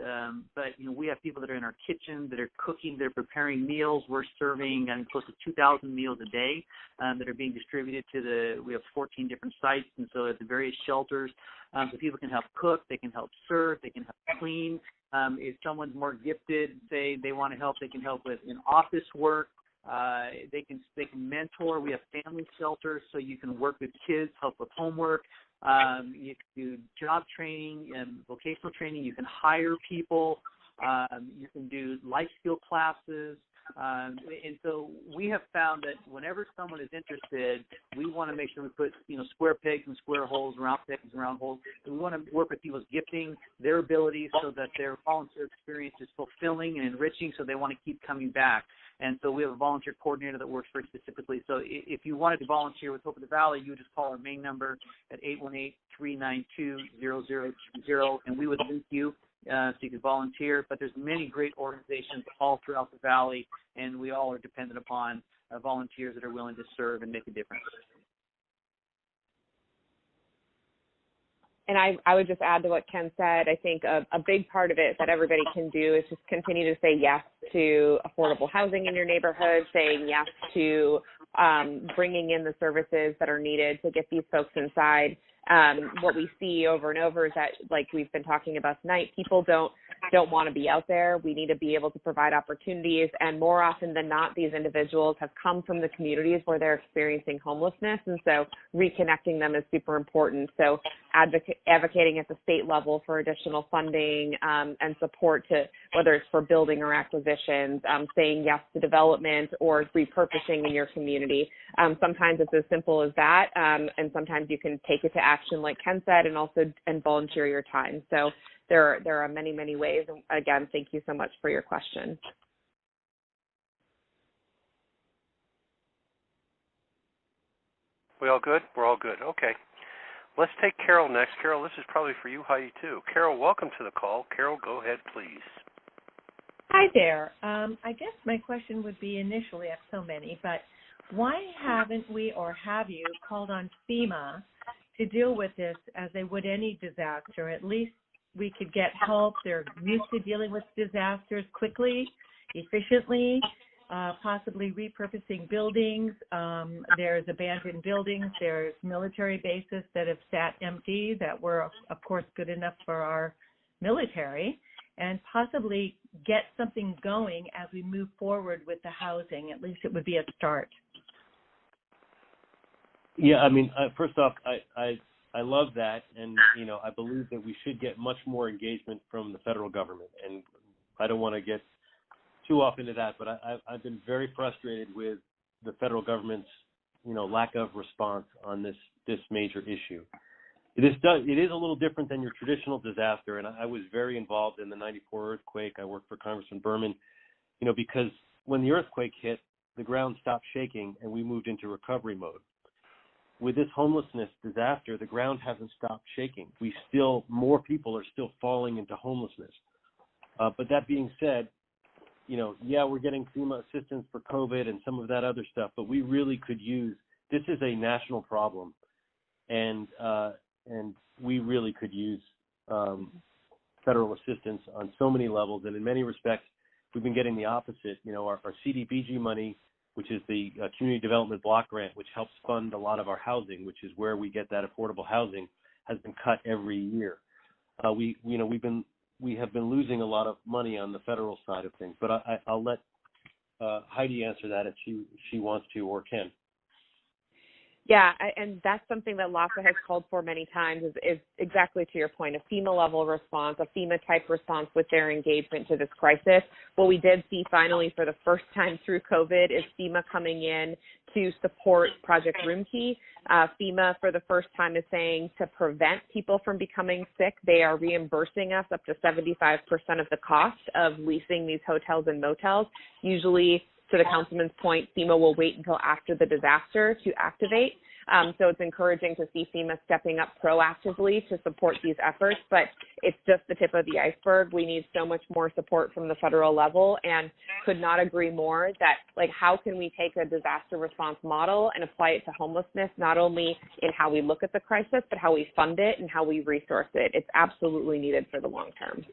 But you know, we have people that are in our kitchen that are cooking, they're preparing meals. We're serving close to 2,000 meals a day that are being distributed to we have 14 different sites, and so at the various shelters, so people can help cook, they can help serve, they can help clean. If someone's more gifted, say they want to help, they can help with in-office work. They can mentor. We have family shelters, so you can work with kids, help with homework. You can do job training and vocational training. You can hire people. You can do life skill classes. And so we have found that whenever someone is interested, we want to make sure we put, you know, square pegs and square holes, round pegs and round holes. We want to work with people's gifting, their abilities, so that their volunteer experience is fulfilling and enriching, so they want to keep coming back. And so we have a volunteer coordinator that works very specifically. So if you wanted to volunteer with Hope of the Valley, you would just call our main number at 818-392-0020, and we would link you so you can volunteer. But there's many great organizations all throughout the valley, and we all are dependent upon volunteers that are willing to serve and make a difference. And I would just add to what Ken said. I think a big part of it that everybody can do is just continue to say yes to affordable housing in your neighborhood, saying yes to bringing in the services that are needed to get these folks inside. What we see over and over is that, like we've been talking about tonight, people don't don't want to be out there. We need to be able to provide opportunities, and more often than not, these individuals have come from the communities where they're experiencing homelessness, and so reconnecting them is super important. So advocating at the state level for additional funding and support to, whether it's for building or acquisitions, saying yes to development or repurposing in your community. Sometimes it's as simple as that, and sometimes you can take it to action, like Ken said, and volunteer your time. So there are many, many ways. And again, thank you so much for your question. We all good? We're all good. Okay. Let's take Carol next. Carol, this is probably for you, Heidi, too. Carol, welcome to the call. Carol, go ahead, please. Hi there. I guess my question would be initially, I have so many, but why haven't we, or have you, called on FEMA to deal with this as they would any disaster? At least we could get help. They're used to dealing with disasters quickly, efficiently, possibly repurposing buildings. There's abandoned buildings. There's military bases that have sat empty that were, of course, good enough for our military, and possibly get something going as we move forward with the housing. At least it would be a start. Yeah, I mean, first off, I love that, and, I believe that we should get much more engagement from the federal government, and I don't want to get too off into that, but I've been very frustrated with the federal government's, lack of response on this major issue. It is a little different than your traditional disaster, and I was very involved in the 94 earthquake. I worked for Congressman Berman, because when the earthquake hit, the ground stopped shaking, and we moved into recovery mode. With this homelessness disaster, the ground hasn't stopped shaking. More people are still falling into homelessness. But that being said, we're getting FEMA assistance for COVID and some of that other stuff, but we really could use, this is a national problem, and we really could use federal assistance on so many levels, and in many respects, we've been getting the opposite. Our CDBG money, which is the Community Development Block Grant, which helps fund a lot of our housing, which is where we get that affordable housing, has been cut every year. We have been losing a lot of money on the federal side of things, but I'll let Heidi answer that if she wants to, or can. Yeah, and that's something that LAFA has called for many times is exactly to your point, a FEMA-level response, a FEMA-type response with their engagement to this crisis. What we did see finally for the first time through COVID is FEMA coming in to support Project Roomkey. FEMA, for the first time, is saying to prevent people from becoming sick, they are reimbursing us up to 75% of the cost of leasing these hotels and motels. Usually, to the councilman's point, FEMA will wait until after the disaster to activate. So it's encouraging to see FEMA stepping up proactively to support these efforts, but it's just the tip of the iceberg. We need so much more support from the federal level, and could not agree more that, how can we take a disaster response model and apply it to homelessness, not only in how we look at the crisis, but how we fund it and how we resource it. It's absolutely needed for the long term.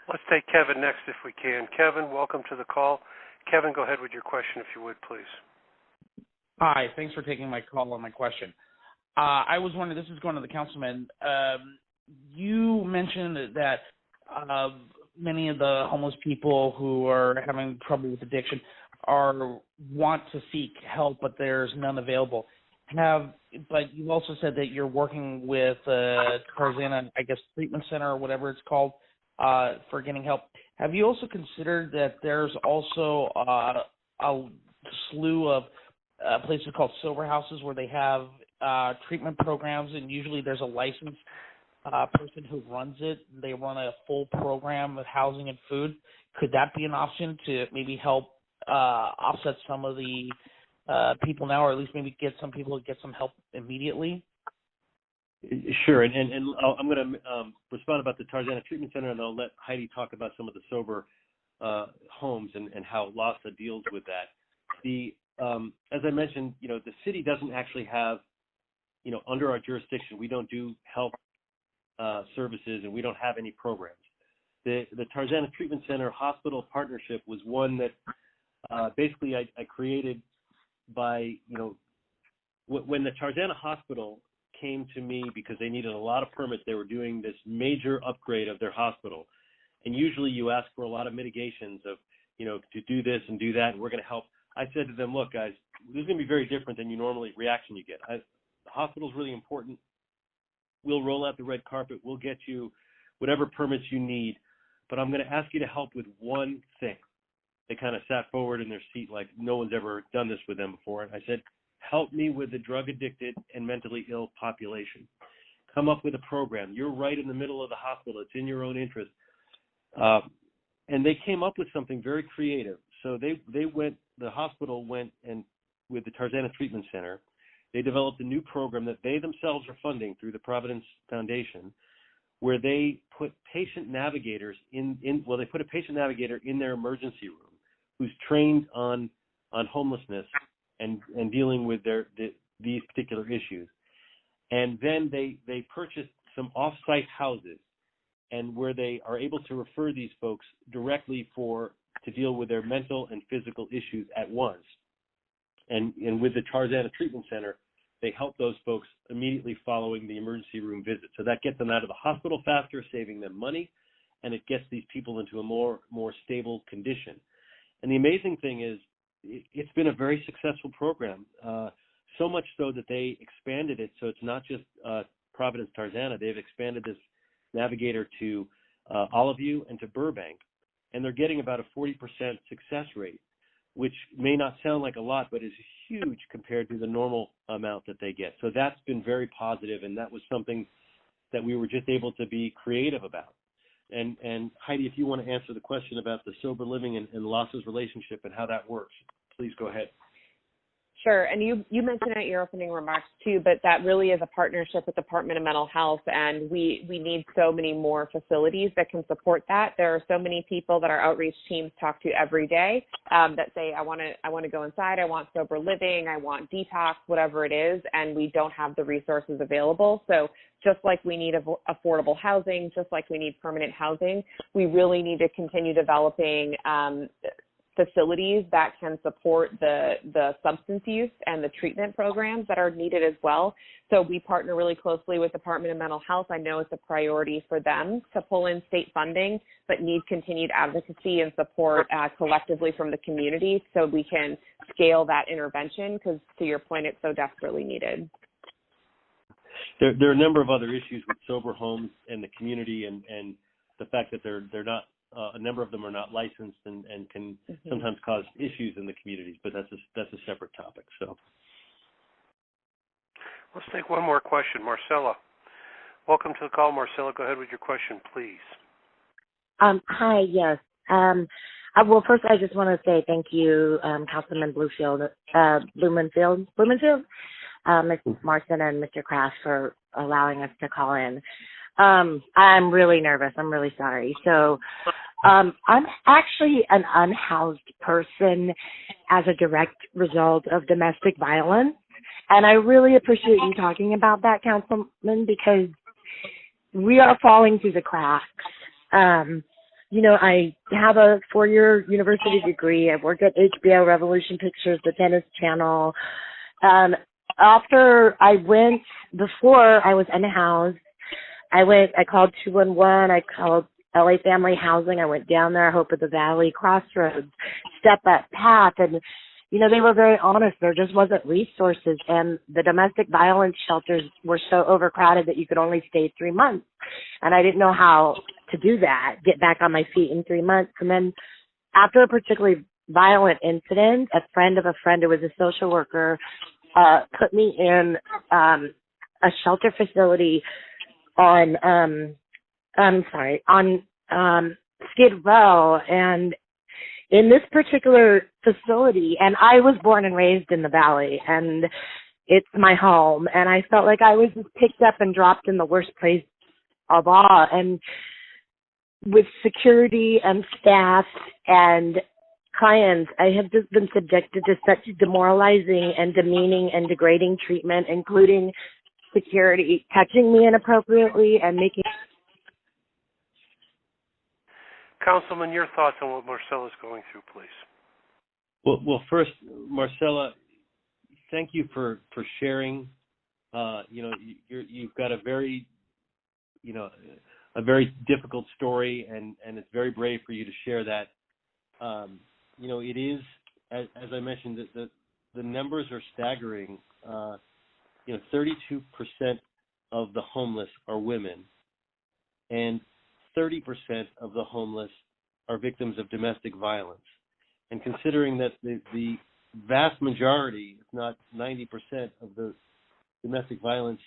Let's take Kevin next if we can. Kevin, welcome to the call. Kevin, go ahead with your question if you would, please. Hi, thanks for taking my call and my question. I was wondering, this is going to the councilman. You mentioned that many of the homeless people who are having trouble with addiction want to seek help, but there's none available. But you also said that you're working with Tarzana, I guess, treatment center or whatever it's called, for getting help. Have you also considered that there's also a slew of places called sober houses where they have treatment programs, and usually there's a licensed person who runs it. They run a full program with housing and food. Could that be an option to maybe help offset some of the people now, or at least maybe get some people to get some help immediately? Sure, and I'm going to respond about the Tarzana Treatment Center, and I'll let Heidi talk about some of the sober homes and how LAFA deals with that. As I mentioned, the city doesn't actually have, under our jurisdiction, we don't do health services, and we don't have any programs. The Tarzana Treatment Center hospital partnership was one that basically I created by, when the Tarzana Hospital came to me because they needed a lot of permits. They were doing this major upgrade of their hospital. And usually you ask for a lot of mitigations of, to do this and do that, and we're going to help. I said to them, look, guys, this is going to be very different than reaction you get. The hospital's really important. We'll roll out the red carpet. We'll get you whatever permits you need. But I'm going to ask you to help with one thing. They kind of sat forward in their seat like no one's ever done this with them before. And I said, help me with the drug-addicted and mentally ill population. Come up with a program. You're right in the middle of the hospital. It's in your own interest. And they came up with something very creative. So the hospital went and with the Tarzana Treatment Center, they developed a new program that they themselves are funding through the Providence Foundation, where they put patient navigators they put a patient navigator in their emergency room who's trained on homelessness and dealing with these particular issues. And then they purchased some off-site houses, and where they are able to refer these folks directly to deal with their mental and physical issues at once. And with the Tarzana Treatment Center, they help those folks immediately following the emergency room visit. So that gets them out of the hospital faster, saving them money, and it gets these people into a more stable condition. And the amazing thing is, it's been a very successful program, so much so that they expanded it. So it's not just Providence Tarzana. They've expanded this navigator to Olive and to Burbank, and they're getting about a 40% success rate, which may not sound like a lot, but is huge compared to the normal amount that they get. So that's been very positive, and that was something that we were just able to be creative about. And Heidi, if you want to answer the question about the sober living and losses relationship and how that works, please go ahead. Sure, and you mentioned it in your opening remarks too, but that really is a partnership with the Department of Mental Health, and we need so many more facilities that can support that. There are so many people that our outreach teams talk to every day that say, I want to go inside, I want sober living, I want detox, whatever it is, and we don't have the resources available. So just like we need affordable housing, just like we need permanent housing, we really need to continue developing facilities that can support the substance use and the treatment programs that are needed as well. So we partner really closely with the Department of Mental Health. I know it's a priority for them to pull in state funding, but need continued advocacy and support collectively from the community so we can scale that intervention, because to your point, it's so desperately needed. There are a number of other issues with sober homes and the community, and the fact that they're not a number of them are not licensed and can sometimes cause issues in the communities, but that's a separate topic. So let's take one more question. Marcella, welcome to the call. Marcella, go ahead with your question, please. Hi, yes. Well, first I just want to say thank you, Councilman Blumenfield, Ms. Marston and Mr. Kraft for allowing us to call in. I'm really nervous. I'm really sorry. So I'm actually an unhoused person as a direct result of domestic violence. And I really appreciate you talking about that, Councilman, because we are falling through the cracks. I have a 4-year university degree. I've worked at HBO, Revolution Pictures, the Tennis Channel. Before I was unhoused, I called 211, I called LA Family Housing, I went down there, Hope of the Valley, Crossroads, Step Up Path, and, they were very honest. There just wasn't resources, and the domestic violence shelters were so overcrowded that you could only stay 3 months, and I didn't know how to do that, get back on my feet in 3 months. And then after a particularly violent incident, a friend of a friend who was a social worker put me in a shelter facility on Skid Row, and in this particular facility, and I was born and raised in the Valley, and it's my home, and I felt like I was just picked up and dropped in the worst place of all, and with security and staff and clients, I have just been subjected to such demoralizing and demeaning and degrading treatment, including security touching me inappropriately and making. Councilman, your thoughts on what Marcella's going through, please. Well, first, Marcella, thank you for sharing you've got a very difficult story, and it's very brave for you to share that. It is, as I mentioned, the numbers are staggering. 32% of the homeless are women, and 30% of the homeless are victims of domestic violence. And considering that the vast majority, if not 90% of the domestic violence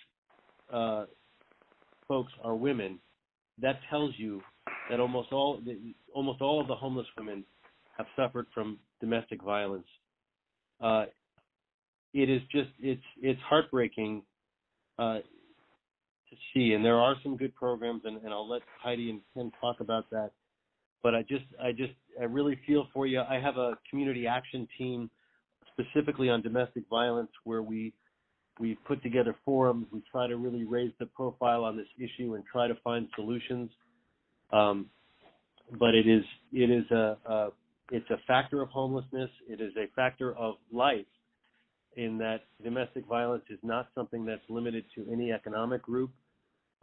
folks are women, that tells you that almost all of the homeless women have suffered from domestic violence. It's heartbreking to see, and there are some good programs, and I'll let Heidi and Ken talk about that. But I really feel for you. I have a community action team specifically on domestic violence where we put together forums. We try to really raise the profile on this issue and try to find solutions. But it's a factor of homelessness. It is a factor of life, in that domestic violence is not something that's limited to any economic group.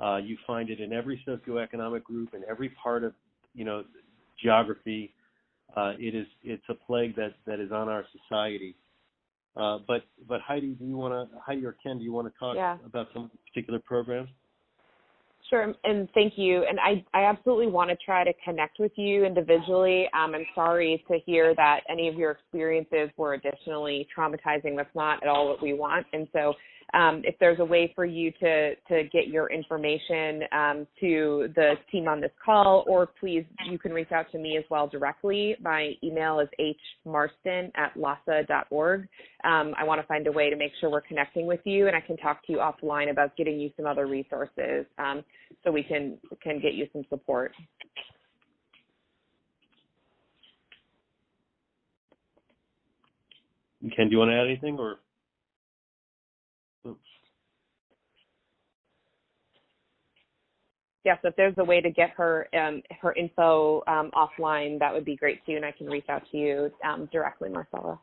You find it in every socioeconomic group, in every part of geography. It's a plague that is on our society. But Heidi, Heidi or Ken, do you want to talk about some particular programs? Sure, and thank you. And I absolutely want to try to connect with you individually. I'm sorry to hear that any of your experiences were additionally traumatizing. That's not at all what we want. And so if there's a way for you to get your information to the team on this call, or please, you can reach out to me as well directly. My email is hmarston@lhasa.org. I want to find a way to make sure we're connecting with you, and I can talk to you offline about getting you some other resources so we can get you some support. Ken, do you want to add anything, or? Yes, if there's a way to get her info offline, that would be great too, and I can reach out to you directly, Marcella.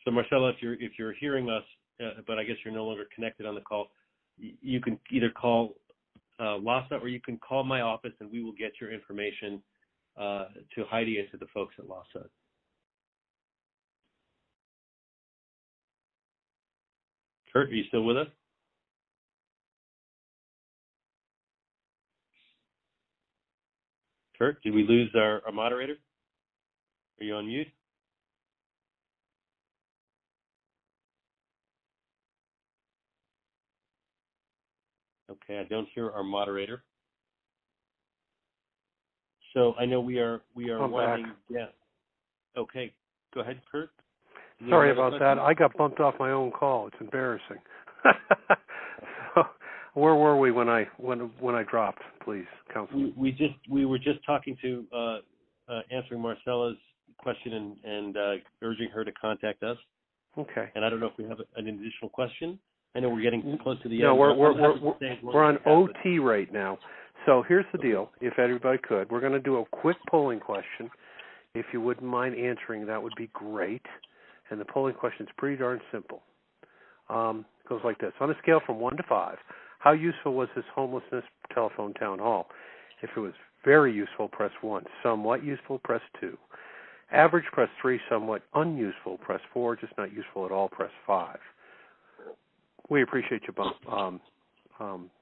So, Marcella, if you're hearing us, but I guess you're no longer connected on the call, you can either call LHSA or you can call my office, and we will get your information to Heidi and to the folks at LHSA. Kurt, are you still with us? Kurt, did we lose our moderator? Are you on mute? Okay, I don't hear our moderator. So I know we are winding down. Okay, go ahead, Kurt. Sorry about that. I got bumped off my own call. It's embarrassing. So, where were we when I dropped, please, Councilman? We were just talking to answering Marcella's question and urging her to contact us. Okay. And I don't know if we have an additional question. I know we're getting close to the end. No, we're on OT right now. So here's the deal. If everybody could, we're going to do a quick polling question. If you wouldn't mind answering, that would be great. And the polling question is pretty darn simple. It goes like this. On a scale from 1 to 5, how useful was this homelessness telephone town hall? If it was very useful, press 1. Somewhat useful, press 2. Average, press 3. Somewhat unuseful, press 4. Just not useful at all, press 5. We appreciate you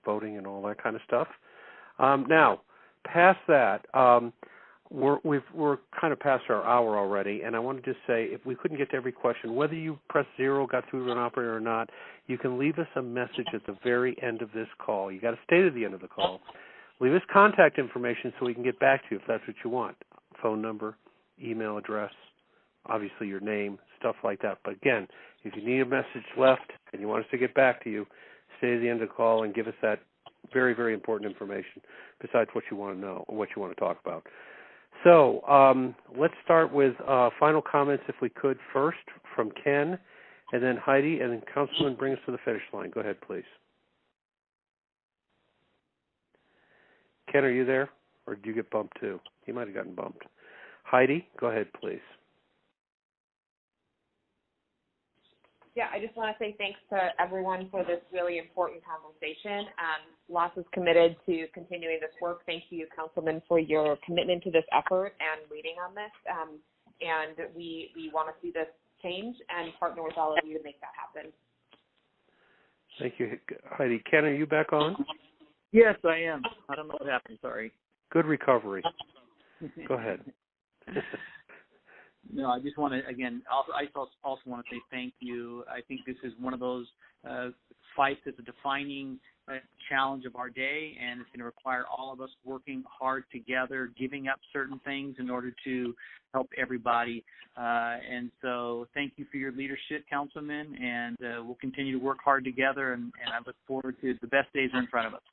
voting and all that kind of stuff. Now, past that, we're kind of past our hour already, and I want to just say, if we couldn't get to every question, whether you press 0, got through to an operator or not, you can leave us a message at the very end of this call. You got to stay to the end of the call. Leave us contact information so we can get back to you if that's what you want. Phone number, email address, obviously your name, stuff like that. But again, if you need a message left and you want us to get back to you, stay to the end of the call and give us that very, very important information besides what you want to know or what you want to talk about. So let's start with final comments, if we could, first from Ken, and then Heidi, and then Councilman, bring us to the finish line. Go ahead, please. Ken, are you there? Or did you get bumped too? He might have gotten bumped. Heidi, go ahead, please. Yeah, I just want to say thanks to everyone for this really important conversation. LOS is committed to continuing this work. Thank you, Councilman, for your commitment to this effort and leading on this. And we want to see this change and partner with all of you to make that happen. Thank you. Heidi, Ken, are you back on? Yes, I am. I don't know what happened. Sorry. Good recovery. Go ahead. No, I just want to, again, I also want to say thank you. I think this is one of those fights that's a defining challenge of our day, and it's going to require all of us working hard together, giving up certain things in order to help everybody. And so thank you for your leadership, Councilman, and we'll continue to work hard together, and I look forward to the best days are in front of us.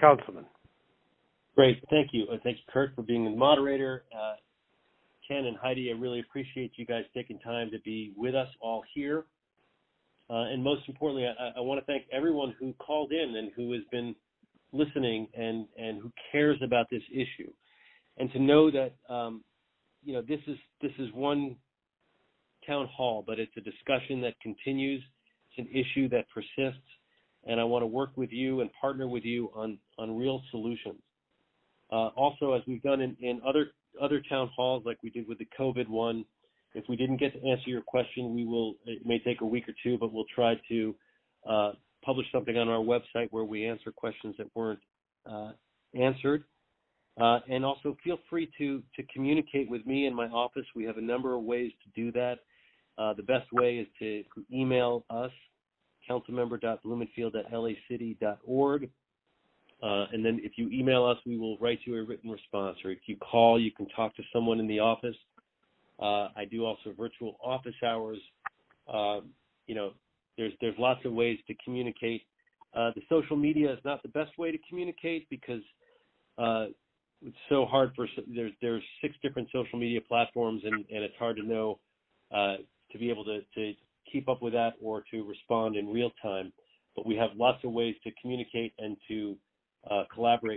Councilman. Great. Thank you. Thank you, Kurt, for being the moderator. Ken and Heidi, I really appreciate you guys taking time to be with us all here. And most importantly, I want to thank everyone who called in and who has been listening and who cares about this issue. And to know that, this is one town hall, but it's a discussion that continues. It's an issue that persists. And I want to work with you and partner with you on real solutions. Also, as we've done in other town halls, like we did with the COVID one, if we didn't get to answer your question, it may take a week or two, but we'll try to publish something on our website where we answer questions that weren't answered. And also feel free to communicate with me in my office. We have a number of ways to do that. The best way is to email us, councilmember.blumenfield@lacity.org. And then if you email us, we will write you a written response. Or if you call, you can talk to someone in the office. I do also virtual office hours. There's lots of ways to communicate. The social media is not the best way to communicate because it's so hard there's 6 different social media platforms, and it's hard to know to be able to keep up with that or to respond in real time. But we have lots of ways to communicate and to collaborate